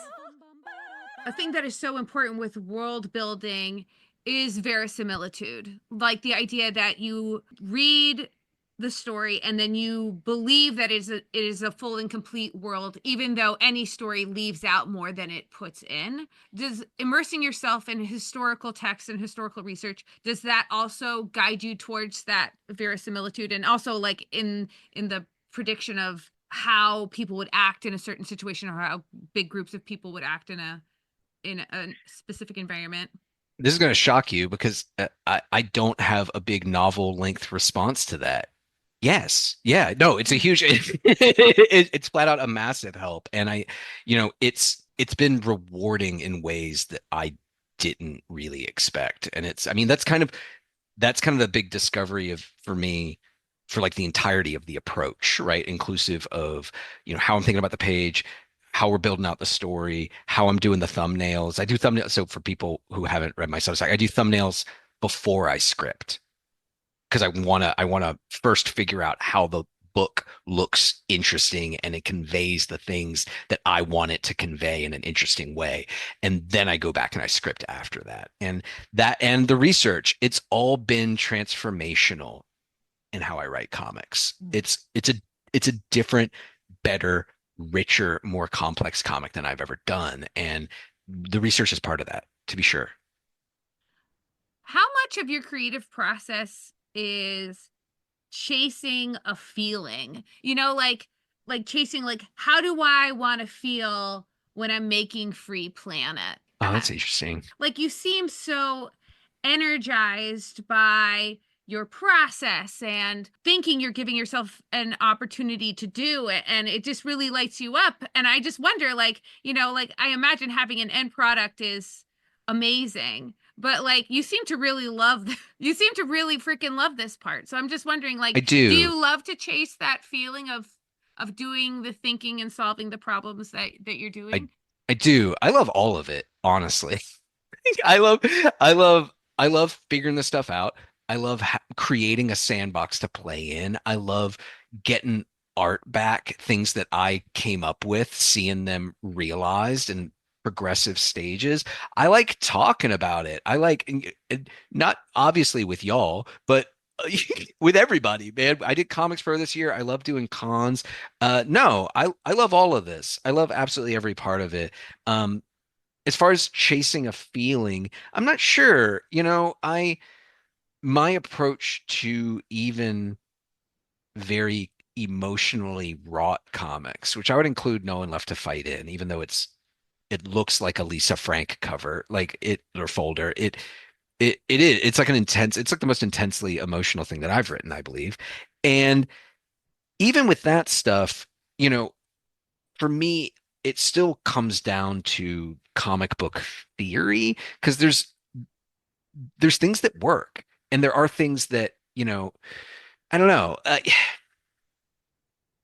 A thing that is so important with world building is verisimilitude. Like the idea that you read the story and then you believe that it is a full and complete world, even though any story leaves out more than it puts in. Does immersing yourself in historical text and historical research, does that also guide you towards that verisimilitude, and also like in the prediction of how people would act in a certain situation, or how big groups of people would act in a specific environment? This is going to shock you, because I don't have a big novel length response to that. Yes. Yeah. No, it's a huge, it's flat out a massive help. And it's been rewarding in ways that I didn't really expect. And that's kind of the big discovery for me, for like the entirety of the approach, right? Inclusive of, how I'm thinking about the page, how we're building out the story, how I'm doing the thumbnails. I do thumbnails. So for people who haven't read my Substack, I do thumbnails before I script, because I wanna first figure out how the book looks interesting and it conveys the things that I want it to convey in an interesting way. And then I go back and I script after that. And the research, it's all been transformational in how I write comics. It's a different, better, richer, more complex comic than I've ever done. And the research is part of that, to be sure. How much of your creative process is chasing a feeling, like chasing, like, how do I want to feel when I'm making Free Planet? Oh, that's interesting. Like, you seem so energized by your process and thinking you're giving yourself an opportunity to do it, and it just really lights you up. And I just wonder, like, I imagine having an end product is amazing, but like you seem to really freaking love this part. So I'm just wondering, like, I do. Do you love to chase that feeling of doing the thinking and solving the problems that you're doing? I do. I love all of it, honestly. I love figuring this stuff out. I love creating a sandbox to play in. I love getting art back, things that I came up with, seeing them realized and progressive stages. I like talking about it. I like, not obviously with y'all, but with everybody, man. I did comics for this year. I love doing cons. No, I love all of this. I love absolutely every part of it. As far as chasing a feeling, I'm not sure. My approach to even very emotionally wrought comics, which I would include No One Left to Fight in, even though it looks like a Lisa Frank cover, like it, or folder. It is. It's like the most intensely emotional thing that I've written, I believe. And even with that stuff, for me, it still comes down to comic book theory, because there's things that work, and there are things that, I don't know.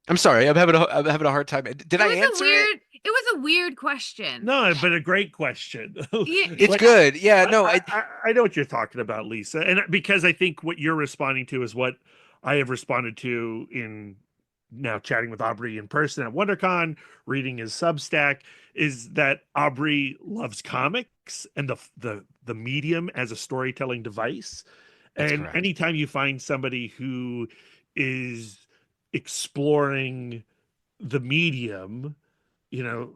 I'm sorry. I'm having a hard time. Did I answer it? It was a weird question. No, but a great question. It's Like, good. Yeah, no, I know what you're talking about, Lisa, and because I think what you're responding to is what I have responded to in now chatting with Aubrey in person at WonderCon, reading his Substack, is that Aubrey loves comics and the medium as a storytelling device. that's And correct. anytime you find somebody who is exploring the medium, you know,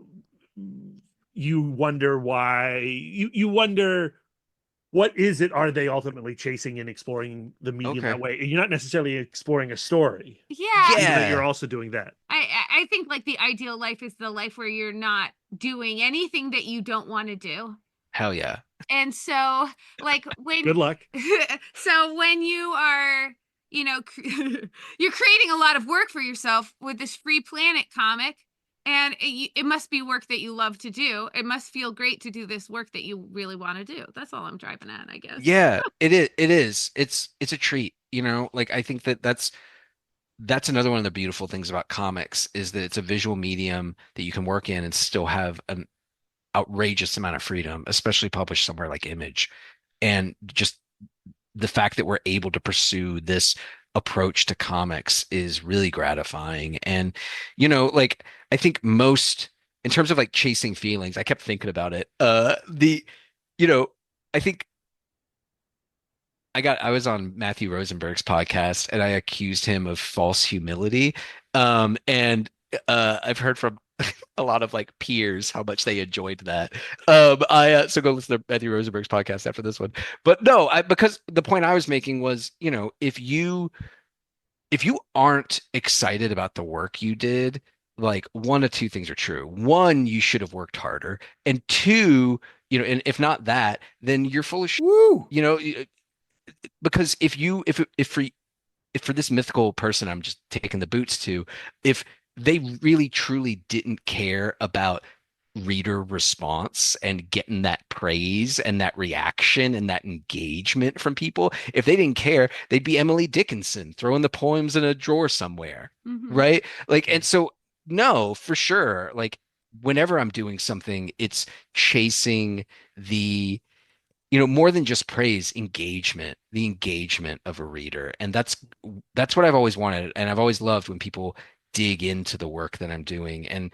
you wonder why you wonder what is it are they ultimately chasing in exploring the medium Okay. that way, and you're not necessarily exploring a story, Yeah. even though you're Yeah. also doing that. I think like the ideal life is the life where you're not doing anything that you don't want to do. Hell yeah. And so like when Good luck. so when you are, you know, you're creating a lot of work for yourself with this Free Planet comic, and it must be work that you love to do. It must feel great to do this work that you really want to do. That's all I'm driving at, I guess. Yeah, it is. It is. It's a treat, you know? Like I think that that's another one of the beautiful things about comics is that it's a visual medium that you can work in and still have an outrageous amount of freedom, especially published somewhere like Image. And just the fact that we're able to pursue this approach to comics is really gratifying. And, like I think most in terms of like chasing feelings, I kept thinking about it. You know, I think I was on Matthew Rosenberg's podcast and I accused him of false humility. And I've heard from a lot of like peers how much they enjoyed that. I so go listen to Matthew Rosenberg's podcast after this one. But no, because the point I was making was, if you aren't excited about the work you did, like one of two things are true. One, you should have worked harder, and two, and if not that, then you're full of shit. Woo! Because if for this mythical person I'm just taking the boots to, if they really truly didn't care about reader response and getting that praise and that reaction and that engagement from people, if they didn't care, they'd be Emily Dickinson throwing the poems in a drawer somewhere, Mhm. right? Like, and so no, for sure. Like, whenever I'm doing something, it's chasing the more than just praise, engagement, the engagement of a reader. And that's what I've always wanted. And I've always loved when people dig into the work that I'm doing. And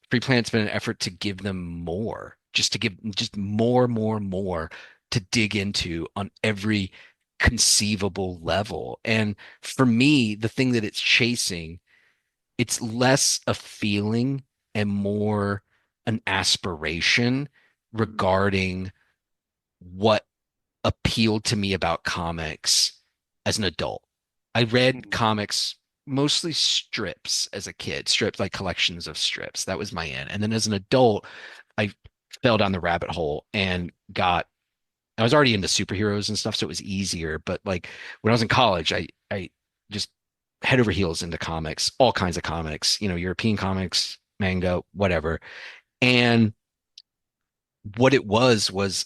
Free Planet's been an effort to give them more, just to give just more to dig into on every conceivable level. And for me, the thing that it's chasing, it's less a feeling and more an aspiration regarding what appealed to me about comics as an adult. I read comics, mostly strips as a kid, strips like collections of strips. That was my end. And then as an adult, I fell down the rabbit hole and I was already into superheroes and stuff, so it was easier. But like when I was in college, I just head over heels into comics, all kinds of comics, European comics, manga, whatever. And what it was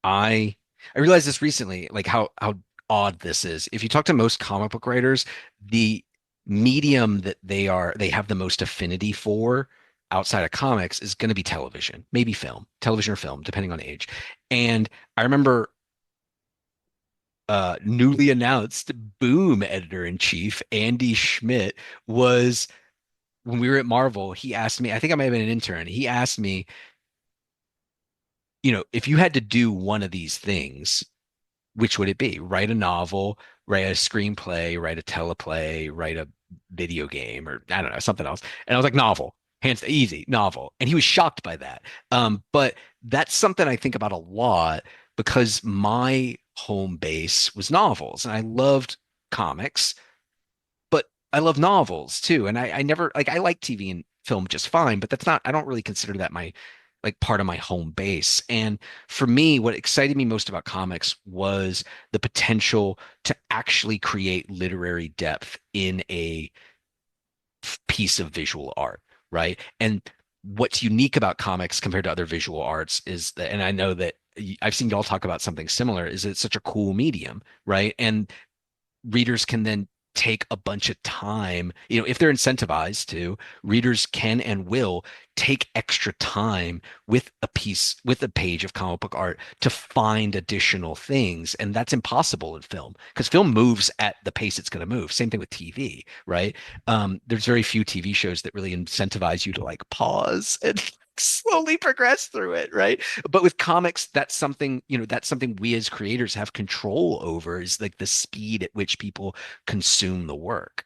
I realized this recently, like how odd this is. If you talk to most comic book writers, the medium that they have the most affinity for outside of comics is going to be television, maybe film, television or film, depending on age. And I remember newly announced Boom editor-in-chief Andy Schmidt was when we were at Marvel, he asked me, I think I might have been an intern. He asked me, if you had to do one of these things, which would it be? Write a novel, write a screenplay, write a teleplay, write a video game, or I don't know, something else. And I was like, novel, hands easy, novel. And he was shocked by that. But that's something I think about a lot because my home base was novels and I loved comics, but I love novels too. And I never like I like TV and film just fine, but I don't really consider that my like part of my home base. And for me, what excited me most about comics was the potential to actually create literary depth in a piece of visual art, right? And what's unique about comics compared to other visual arts is that, and I know that I've seen y'all talk about something similar, is it's such a cool medium, right? And readers can then take a bunch of time. You know, if they're incentivized to, readers can and will take extra time with a page of comic book art to find additional things. And that's impossible in film because film moves at the pace it's going to move. Same thing with TV, right? There's very few TV shows that really incentivize you to like pause and slowly progress through it, right? But with comics, that's something, that's something we as creators have control over, is like the speed at which people consume the work.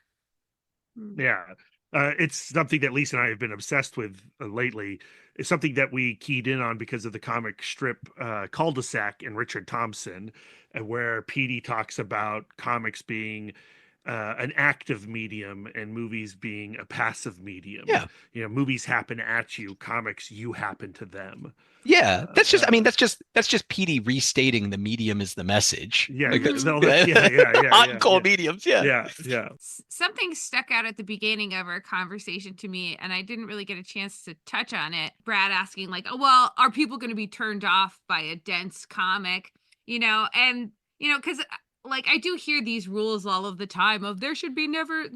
Yeah. It's something that Lisa and I have been obsessed with lately. It's something that we keyed in on because of the comic strip Cul-de-sac and Richard Thompson, where Petey talks about comics being an active medium and movies being a passive medium. Yeah. Movies happen at you, comics, you happen to them. Yeah, that's just, I mean, that's just PD restating the medium is the message. Yeah, Like, hot and cold mediums. Yeah. Something stuck out at the beginning of our conversation to me, and I didn't really get a chance to touch on it. Brad asking, like, oh, well, are people going to be turned off by a dense comic? And because like I do hear these rules all of the time of there should never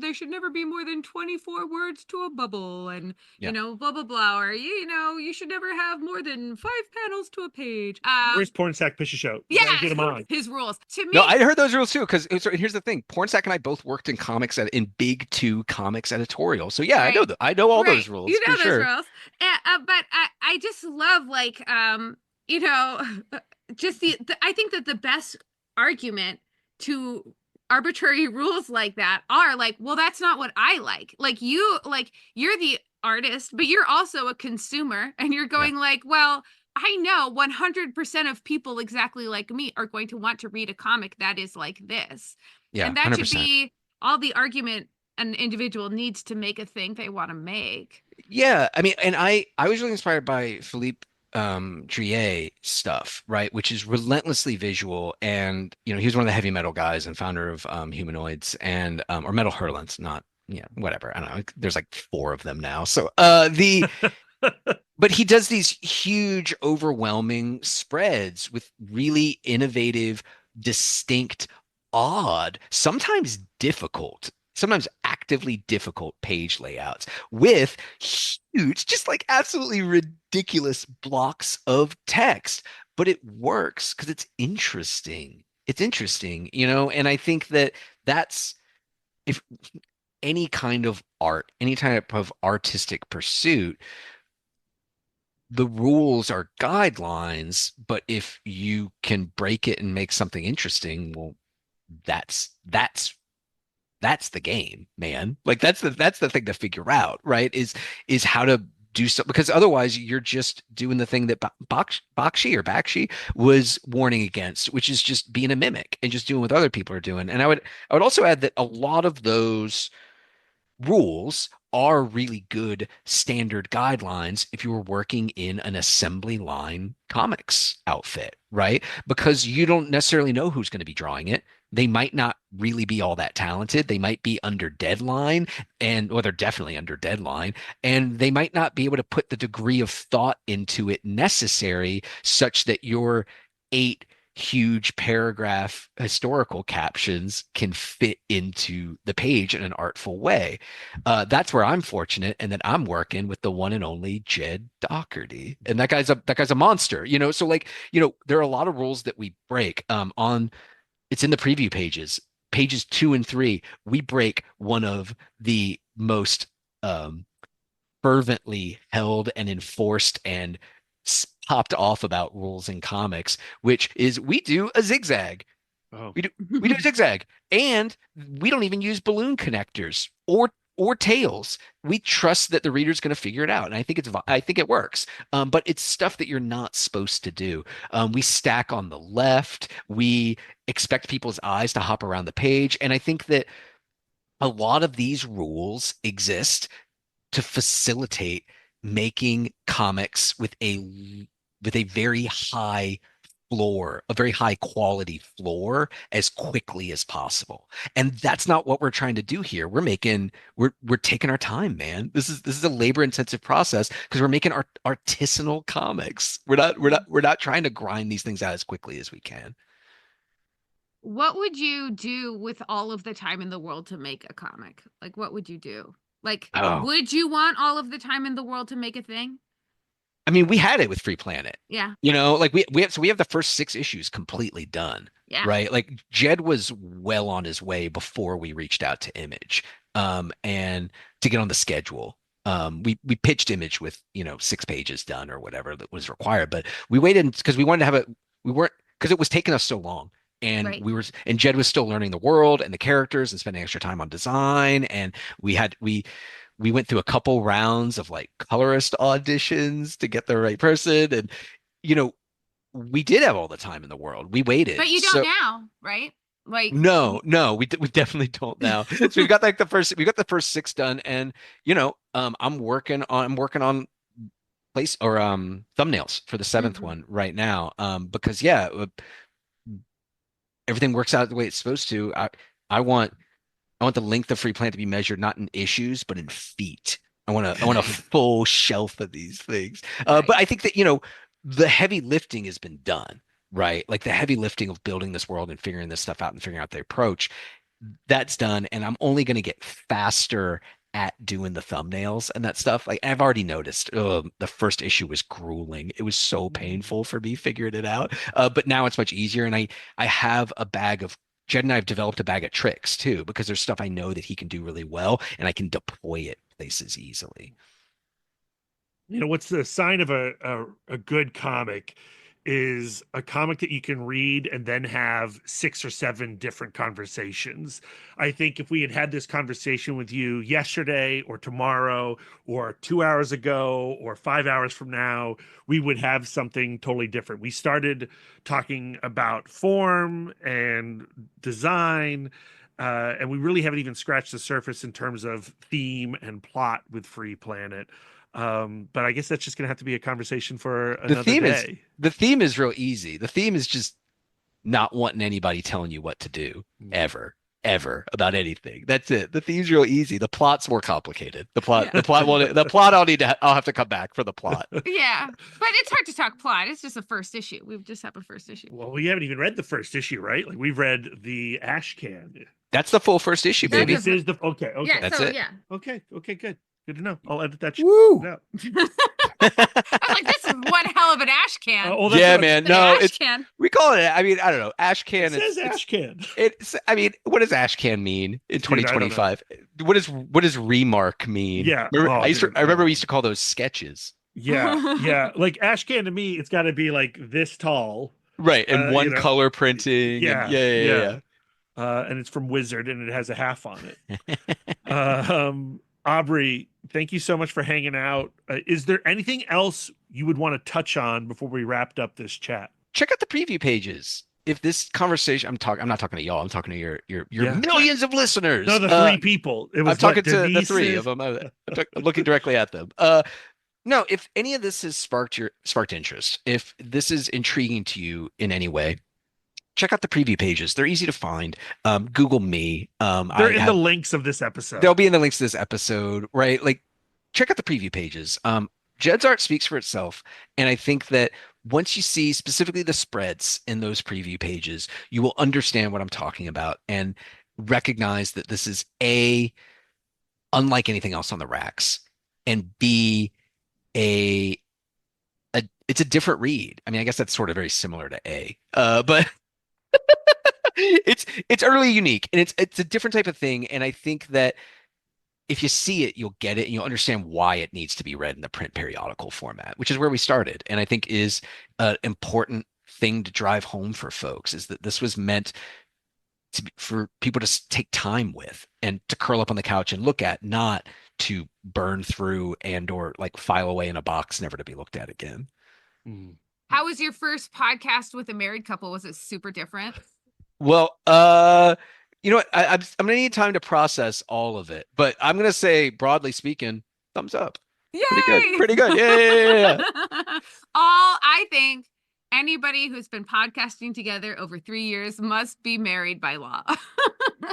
be more than 24 words to a bubble, and blah blah blah, or you should never have more than 5 panels to a page. Where's Pornsack Pisha Show? Yeah, get him on. His rules. To me, no, I heard those rules too. Because here's the thing: Pornsack and I both worked in comics in Big Two Comics editorial. So yeah, right. I know all those rules. You know for those sure. rules. But I just love just I think that the best argument to arbitrary rules like that are like, well, that's not what I like. You're the artist, but you're also a consumer, and you're going like, well, I know 100% of people exactly like me are going to want to read a comic that is like this. Yeah, and that 100%. should be all the argument an individual needs to make a thing they want to make. Yeah, I mean, and I was really inspired by Philippe Trier stuff, right? Which is relentlessly visual, and he was one of the heavy metal guys and founder of Humanoids and or Metal Hurlants, not whatever. I don't know. There's like 4 of them now. So but he does these huge, overwhelming spreads with really innovative, distinct, odd, sometimes actively difficult page layouts with huge, just like absolutely ridiculous blocks of text. But it works because it's interesting. And I think that's if any kind of art, any type of artistic pursuit, the rules are guidelines, but if you can break it and make something interesting, well, that's the game, man. Like that's the thing to figure out, right? Is how to do so, because otherwise you're just doing the thing that Bakshi was warning against, which is just being a mimic and just doing what other people are doing. And I would also add that a lot of those rules are really good standard guidelines if you were working in an assembly line comics outfit, right? Because you don't necessarily know who's going to be drawing it. They might not really be all that talented. They might be under deadline, they're definitely under deadline, and they might not be able to put the degree of thought into it necessary such that your 8 huge paragraph historical captions can fit into the page in an artful way. That's where I'm fortunate, and that I'm working with the one and only Jed Dougherty, and that guy's a monster. So there are a lot of rules that we break. It's in the preview pages 2 and 3. We break one of the most fervently held and enforced and popped off about rules in comics, which is we do a zigzag. Oh. We do a zigzag, and we don't even use balloon connectors or tails. We trust that the reader's going to figure it out, and I think it works. But it's stuff that you're not supposed to do. We stack on the left. We expect people's eyes to hop around the page, and I think that a lot of these rules exist to facilitate making comics with a very high floor, a very high quality floor, as quickly as possible. And that's not what we're trying to do here. We're taking our time, man. This is a labor intensive process because we're making artisanal comics. We're not trying to grind these things out as quickly as we can. What would you do with all of the time in the world to make a comic? Like, what would you do? Like, Oh. would you want all of the time in the world to make a thing? I mean, we had it with Free Planet. Yeah. Like we have the first 6 issues completely done. Yeah. Right? Like Jed was well on his way before we reached out to Image. And to get on the schedule. We pitched Image with, 6 pages done or whatever that was required, but we waited because we wanted to have it. We weren't because it was taking us so long. And Right. and Jed was still learning the world and the characters and spending extra time on design. And we went through a couple rounds of like colorist auditions to get the right person. And, you know, we did have all the time in the world. We waited. But you don't now, right? Like, No, we definitely don't now. So we got the first 6 done, and I'm working on place or thumbnails for the 7th one right now. Because everything works out the way it's supposed to. I want the length of Free Planet to be measured not in issues but in feet. I want a full shelf of these things. Right. But I think that the heavy lifting has been done, right? Like the heavy lifting of building this world and figuring this stuff out and figuring out the approach, that's done. And I'm only going to get faster at doing the thumbnails and that stuff. Like I've already noticed, the first issue was grueling. It was so painful for me figuring it out. But now it's much easier. And I have a bag of Jed and I have developed a bag of tricks too, because there's stuff I know that he can do really well and I can deploy it places easily. What's the sign of a good comic is a comic that you can read and then have 6 or 7 different conversations. I think if we had had this conversation with you yesterday or tomorrow or 2 hours ago or 5 hours from now, we would have something totally different. We started talking about form and design, and we really haven't even scratched the surface in terms of theme and plot with Free Planet. But I guess that's just gonna have to be a conversation for another day. The theme is real easy. The theme is just not wanting anybody telling you what to do ever about anything. That's it. The theme's real easy. The plot's more complicated. The plot I'll have to come back for the plot. Yeah, but it's hard to talk plot. It's just a first issue. We just have a first issue. Well, we haven't even read the first issue, right? Like we've read the Ash Can. That's the full first issue, baby. This is the okay. Yeah, That's so it. yeah. Okay, good. Good to know. I'll edit that shit Woo! out. I was like, this is one hell of an ash can. Yeah, man. No, ash can. we call it. I mean, I don't know. Ash can. It says Ash Can. I mean, what does Ash can mean in 2025? What does remark mean? Yeah. I remember we used to call those sketches. Yeah. Like Ash Can to me, it's got to be like this tall. Right, and one color printing. Yeah. And it's from Wizard, and it has a half on it. Aubrey, thank you so much for hanging out. Is there anything else you would want to touch on before we wrapped up this chat? Check out the preview pages. If this conversation, I'm not talking to y'all. I'm talking to your millions of listeners. No, the 3 people. It was I'm talking to the 3 of them. I'm looking directly at them. No, if any of this has sparked interest, if this is intriguing to you in any way, check out the preview pages. They're easy to find. Google me. They're in the links of this episode. They'll be in the links to this episode, right? Like, check out the preview pages. Jed's art speaks for itself. And I think that once you see specifically the spreads in those preview pages, you will understand what I'm talking about and recognize that this is A, unlike anything else on the racks, and B, it's a different read. I mean, I guess that's sort of very similar to A, but it's utterly unique and it's a different type of thing. And I think that if you see it, you'll get it and you'll understand why it needs to be read in the print periodical format, which is where we started. And I think is an important thing to drive home for folks is that this was meant for people to take time with and to curl up on the couch and look at, not to burn through and or like file away in a box, never to be looked at again. How was your first podcast with a married couple? Was it super different? Well, you know what? I'm gonna need time to process all of it, but I'm gonna say, broadly speaking, thumbs up. Yay! Pretty good. Yeah. I think anybody who's been podcasting together over 3 years must be married by law.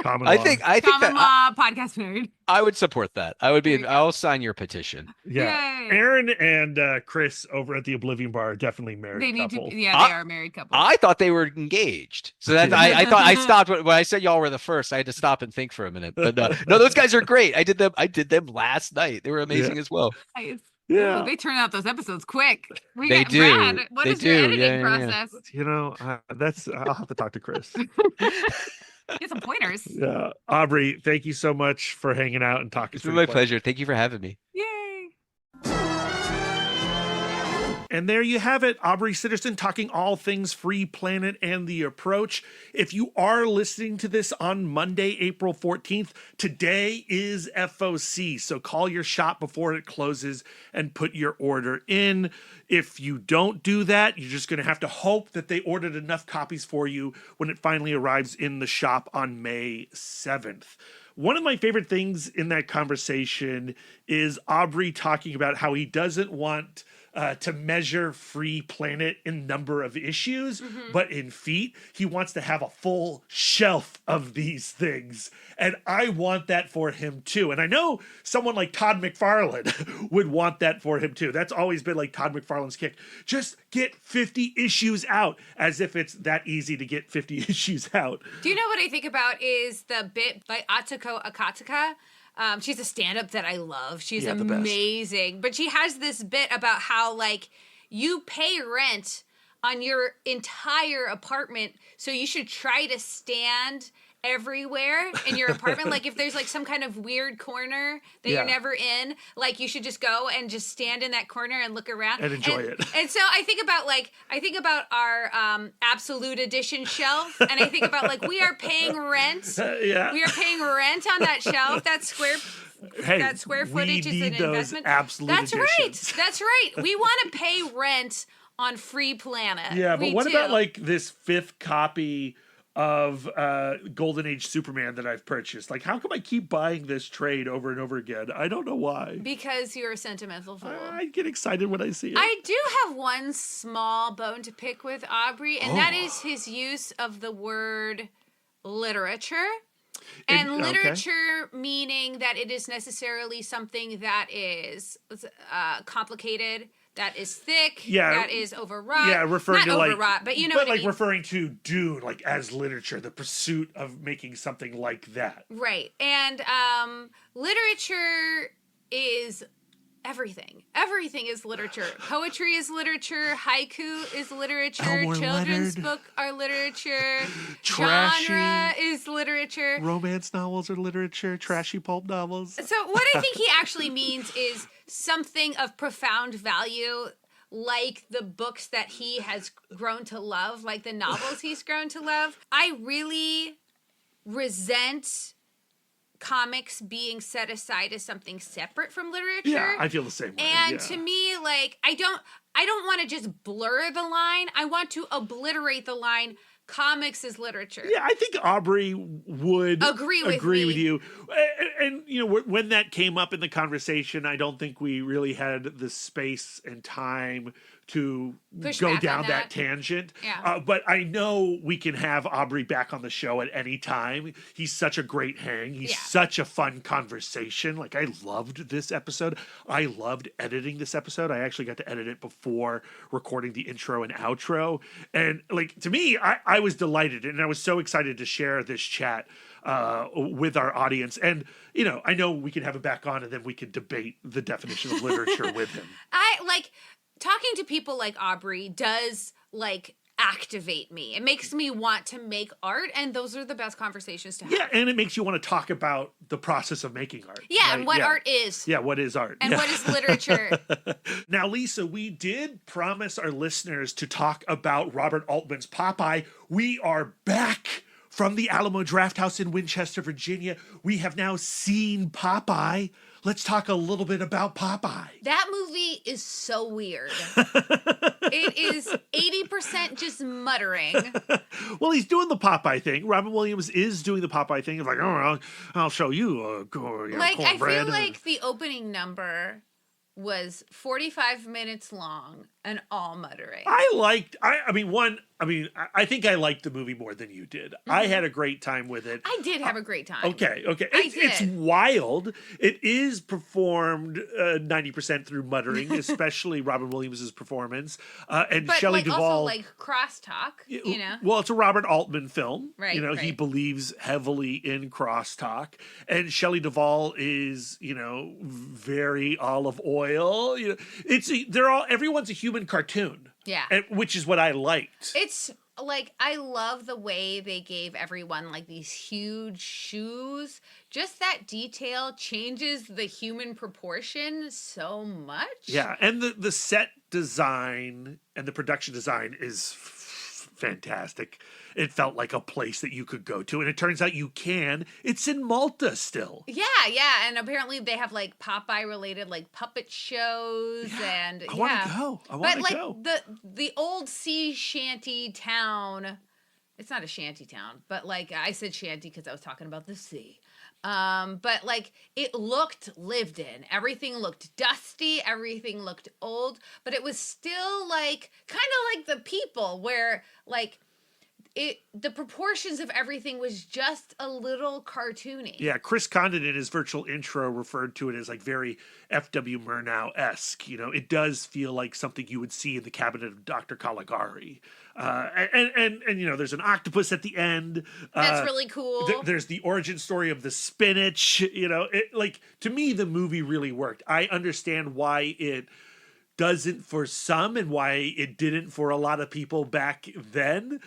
Common I law. think Common that law podcast nerd. I would support that. I would There be. you go. I'll sign your petition. Yeah. Yay. Aaron and Chris over at the Oblivion Bar are definitely married They need couple. to. Yeah, I- they are a married couple. I thought they were engaged, so that I thought I stopped when I said y'all were the first. I had to stop and think for a minute. But no, those guys are great. I did them last night. They were amazing as well. Nice. Yeah. Ooh, they turn out those episodes quick. They do. Brad, what They is your do. editing Yeah, yeah, yeah. process? You know, I'll have to talk to Chris. Get some pointers. Yeah. Aubrey, thank you so much for hanging out and talking. It's been my pleasure. Thank you for having me. Yay. And there you have it. Aubrey Sitterson talking all things Free Planet and the approach. If you are listening to this on Monday, April 14th, today is FOC. So call your shop before it closes and put your order in. If you don't do that, you're just going to have to hope that they ordered enough copies for you when it finally arrives in the shop on May 7th. One of my favorite things in that conversation is Aubrey talking about how he doesn't want to measure Free Planet in number of issues, but in feet. He wants to have a full shelf of these things. And I want that for him too. And I know someone like Todd McFarlane would want that for him too. That's always been like Todd McFarlane's kick. Just get 50 issues out, as if it's that easy to get 50 issues out. Do you know what I think about is the bit by Atsuko Akatsuka? She's a stand-up that I love. She's Yeah, the best. amazing. But she has this bit about how, like, you pay rent on your entire apartment, so you should try to stand everywhere in your apartment. Like, if there's, like, some kind of weird corner that Yeah. you're never in, like, you should just go and just stand in that corner and look around. And enjoy it. And so I think about our Absolute Edition shelf, and I think about, like, we are paying rent. Yeah. We are paying rent on that shelf. That square footage is an investment. Absolute That's editions. right. That's right. We want to pay rent on Free Planet. Yeah, but We what do. about like this 5th copy of Golden Age Superman that I've purchased? Like, how come I keep buying this trade over and over again? I don't know why. Because you're a sentimental fool. I get excited when I see it. I do have one small bone to pick with Aubrey, and that is his use of the word literature. And Okay. literature meaning that it is necessarily something that is complicated, that is thick, Yeah. that is overwrought. Yeah, referring Not to like, overwrought, but you know but what I like mean. referring to Dune, like as literature, the pursuit of making something like that. Right. And literature is everything. Everything is literature. Poetry is literature. Haiku is literature. Elmore Children's Leonard. book are literature. Trashy. Genre is literature. Romance novels are literature. Trashy pulp novels. So what I think he actually means is something of profound value, like the books that he has grown to love, like the novels he's grown to love. I really resent comics being set aside as something separate from literature. Yeah, I feel the same way. And yeah. to me, like, I don't want to just blur the line. I want to obliterate the line. Comics is literature. Yeah, I think Aubrey would Agree with agree me. with you. And you know, when that came up in the conversation, I don't think we really had the space and time to Push go back down on that that. tangent. Yeah. But I know we can have Aubrey back on the show at any time. He's such a great hang. He's Yeah. such a fun conversation. Like, I loved this episode. I loved editing this episode. I actually got to edit it before recording the intro and outro. And like, to me, I was delighted, and I was so excited to share this chat with our audience. And, you know, I know we can have it back on, and then we can debate the definition of literature with him. I like talking to people like Aubrey does like activate me. It makes me want to make art, and those are the best conversations to have. Yeah, and it makes you want to talk about the process of making art. Yeah, right? and what art is. Yeah, what is art? And Yeah. what is literature. Now, Lisa, we did promise our listeners to talk about Robert Altman's Popeye. We are back from the Alamo Drafthouse in Winchester, Virginia. We have now seen Popeye. Let's talk a little bit about Popeye. That movie is so weird. It is 80% just muttering. Well, he's doing the Popeye thing. Robin Williams is doing the Popeye thing. It's like, oh, I'll show you, Like, I cornbread. feel like the opening number was 45 minutes long and all muttering. I mean, one, I mean, I think I liked the movie more than you did. I had a great time with it. I did have a great time. Okay. I It's did. wild. It is performed 90% through muttering, especially Robin Williams' performance. And But Shelley like Duvall. also like crosstalk, you know. Well, it's a Robert Altman film. Right, You know, he right. believes heavily in crosstalk. And Shelley Duvall is, very olive oil. Everyone's a human cartoon. Yeah. Which is what I liked. It's like I love the way they gave everyone like these huge shoes. Just that detail changes the human proportion so much. Yeah, and the set design and the production design is fantastic. It felt like a place that you could go to, and it turns out you can. It's in Malta still. Yeah, and apparently they have like Popeye related like puppet shows and I want to go. I want But to like go. the old sea shanty town, it's not a shanty town, but like I said shanty because I was talking about the sea. But like it looked lived in. Everything looked dusty, everything looked old, but it was still like kind of like the people where like the proportions of everything was just a little cartoony. Yeah, Chris Condon in his virtual intro referred to it as like very F.W. Murnau-esque. It does feel like something you would see in the cabinet of Dr. Caligari. And there's an octopus at the end. That's really cool. There's the origin story of the spinach. To me, the movie really worked. I understand why it doesn't for some and why it didn't for a lot of people back then,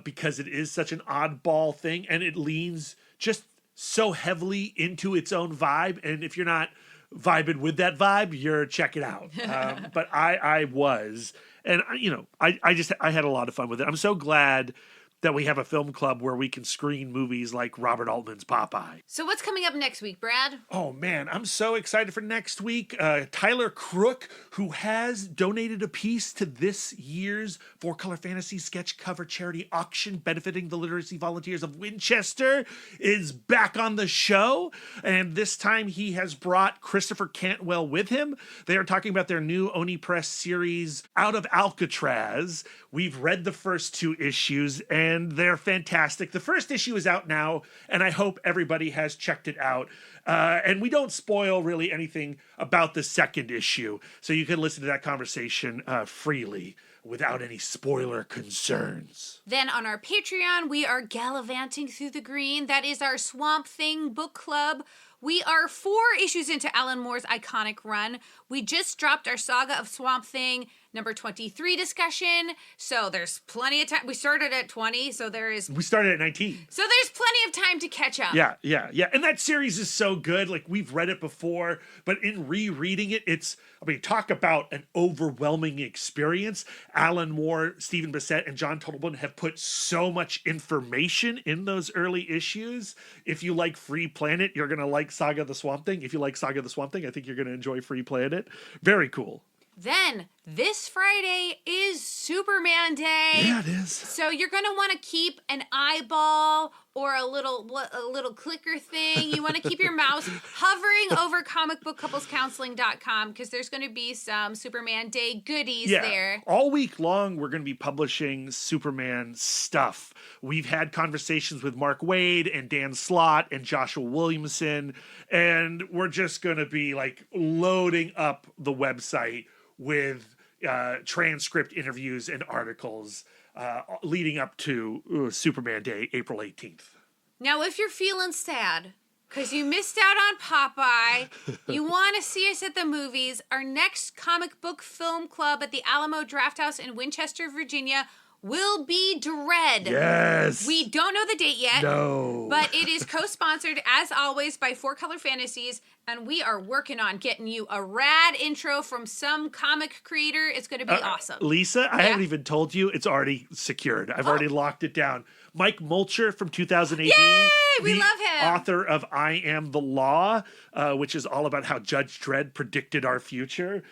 because it is such an oddball thing and it leans just so heavily into its own vibe. And if you're not vibing with that vibe, you're check it out. But I was, and I had a lot of fun with it. I'm so glad that we have a film club where we can screen movies like Robert Altman's Popeye. So what's coming up next week, Brad? Oh man, I'm so excited for next week. Tyler Crook, who has donated a piece to this year's 4-Color Fantasy sketch cover charity auction benefiting the literacy volunteers of Winchester, is back on the show. And this time he has brought Christopher Cantwell with him. They are talking about their new Oni Press series, Out of Alcatraz. We've read the first 2 issues and they're fantastic. The first issue is out now, and I hope everybody has checked it out. And we don't spoil really anything about the second issue, so you can listen to that conversation freely without any spoiler concerns. Then on our Patreon, we are gallivanting through the green. That is our Swamp Thing book club. We are 4 issues into Alan Moore's iconic run. We just dropped our Saga of Swamp Thing number 23 discussion. So there's plenty of time. We started at 20, so We started at 19. So there's plenty of time to catch up. Yeah. And that series is so good. Like, we've read it before, but in rereading it, talk about an overwhelming experience. Alan Moore, Stephen Bissett, and John Totleben have put so much information in those early issues. If you like Free Planet, you're going to like Saga of the Swamp Thing. If you like Saga of the Swamp Thing, I think you're going to enjoy Free Planet. Very cool. Then this Friday is Superman Day. Yeah, it is. So you're going to want to keep an eyeball or a little clicker thing. You want to keep your mouse hovering over comicbookcouplescounseling.com because there's going to be some Superman Day goodies there. All week long, we're going to be publishing Superman stuff. We've had conversations with Mark Waid and Dan Slott and Joshua Williamson, and we're just going to be like loading up the website with transcript interviews and articles leading up to Superman Day, April 18th. Now, if you're feeling sad because you missed out on Popeye, you want to see us at the movies, our next comic book film club at the Alamo Drafthouse in Winchester, Virginia will be Dread. Yes. We don't know the date yet. No. But it is co-sponsored, as always, by 4-Color Fantasies, and we are working on getting you a rad intro from some comic creator. It's going to be awesome. Lisa, I haven't even told you. It's already secured. I've already locked it down. Mike Mulcher from 2000 AD. Yay! We the love him. Author of I Am the Law, which is all about how Judge Dredd predicted our future,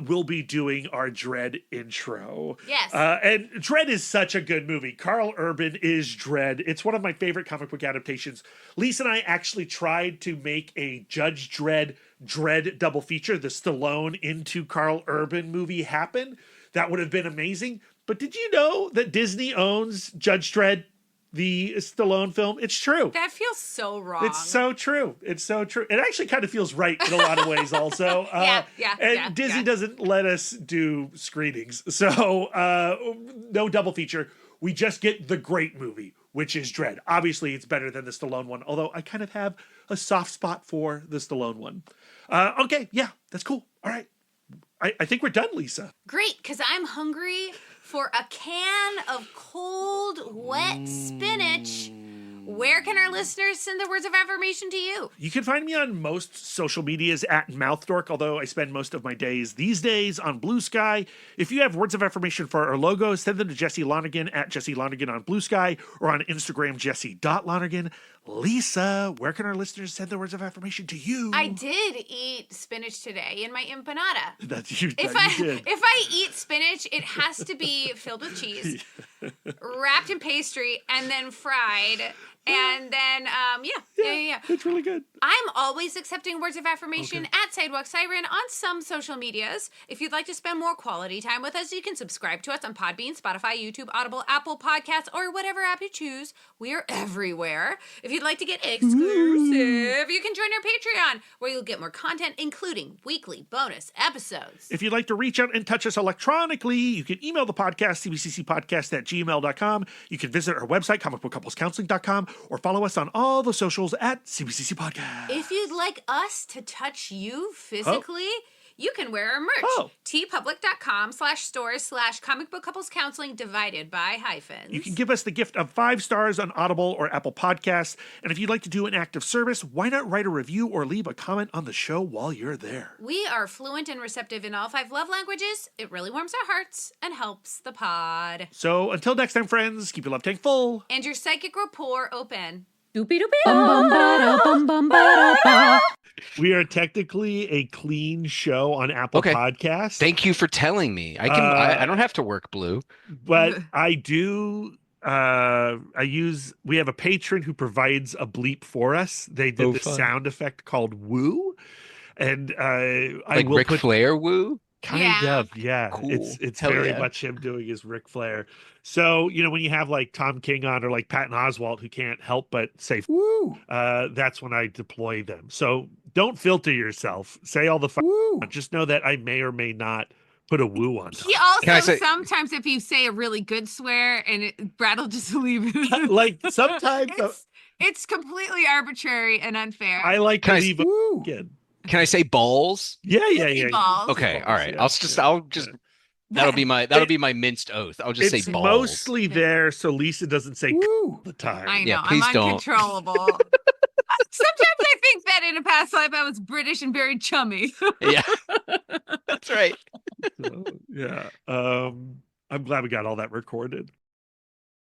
will be doing our Dredd intro. Yes. And Dredd is such a good movie. Carl Urban is Dredd. It's one of my favorite comic book adaptations. Lisa and I actually tried to make a Judge Dredd double feature, the Stallone into Carl Urban movie happen. That would have been amazing. But did you know that Disney owns Judge Dredd, the Stallone film? It's true. That feels so wrong. It's so true. It's so true. It actually kind of feels right in a lot of ways also. And Disney doesn't let us do screenings. So no double feature. We just get the great movie, which is Dredd. Obviously, it's better than the Stallone one, although I kind of have a soft spot for the Stallone one. Okay, yeah, that's cool. All right. I think we're done, Lisa. Great, because I'm hungry for a can of cold, wet spinach. Where can our listeners send their words of affirmation to you? You can find me on most social medias at MouthDork, although I spend most of my days these days on Blue Sky. If you have words of affirmation for our logo, send them to Jesse Lonergan at Jesse Lonergan on Blue Sky or on Instagram, Jesse.Lonergan. Lisa, where can our listeners send their words of affirmation to you? I did eat spinach today in my empanada. That's you. If I eat spinach, it has to be filled with cheese, wrapped in pastry, and then fried. And then, yeah. It's really good. I'm always accepting words of affirmation at Sidewalk Siren on some social medias. If you'd like to spend more quality time with us, you can subscribe to us on Podbean, Spotify, YouTube, Audible, Apple Podcasts, or whatever app you choose. We are everywhere. If you'd like to get exclusive, you can join our Patreon, where you'll get more content, including weekly bonus episodes. If you'd like to reach out and touch us electronically, you can email the podcast, cbccpodcast@gmail.com. You can visit our website, comicbookcouplescounseling.com, or follow us on all the socials at CBCC Podcast. If you'd like us to touch you physically, you can wear our merch. tpublic.com/stores/comicbookcouplescounseling divided by hyphens. You can give us the gift of 5 stars on Audible or Apple Podcasts. And if you'd like to do an act of service, why not write a review or leave a comment on the show while you're there? We are fluent and receptive in all 5 love languages. It really warms our hearts and helps the pod. So until next time, friends, keep your love tank full. And your psychic rapport open. We are technically a clean show on Apple Podcasts. Thank you for telling me. I don't have to work Blue. But I do we have a patron who provides a bleep for us. They did the sound effect called woo. And I will Ric Flair woo? Kind of, yeah. Cool. It's very much him doing his Ric Flair. So, when you have like Tom King on or like Patton Oswalt who can't help but say woo, that's when I deploy them. So don't filter yourself. Say all the woo. Just know that I may or may not put a woo on top. He also sometimes if you say a really good swear and Brad will just leave it. Like sometimes it's completely arbitrary and unfair. I like to leave woo again. Can I say balls? Yeah. Balls. Okay, all right. I'll just that'll be my minced oath. I'll just say balls. It's mostly there so Lisa doesn't say woo all the time. I know. Yeah, please I'm uncontrollable. Sometimes I think that in a past life I was British and very chummy. Yeah. That's right. So, yeah. I'm glad we got all that recorded.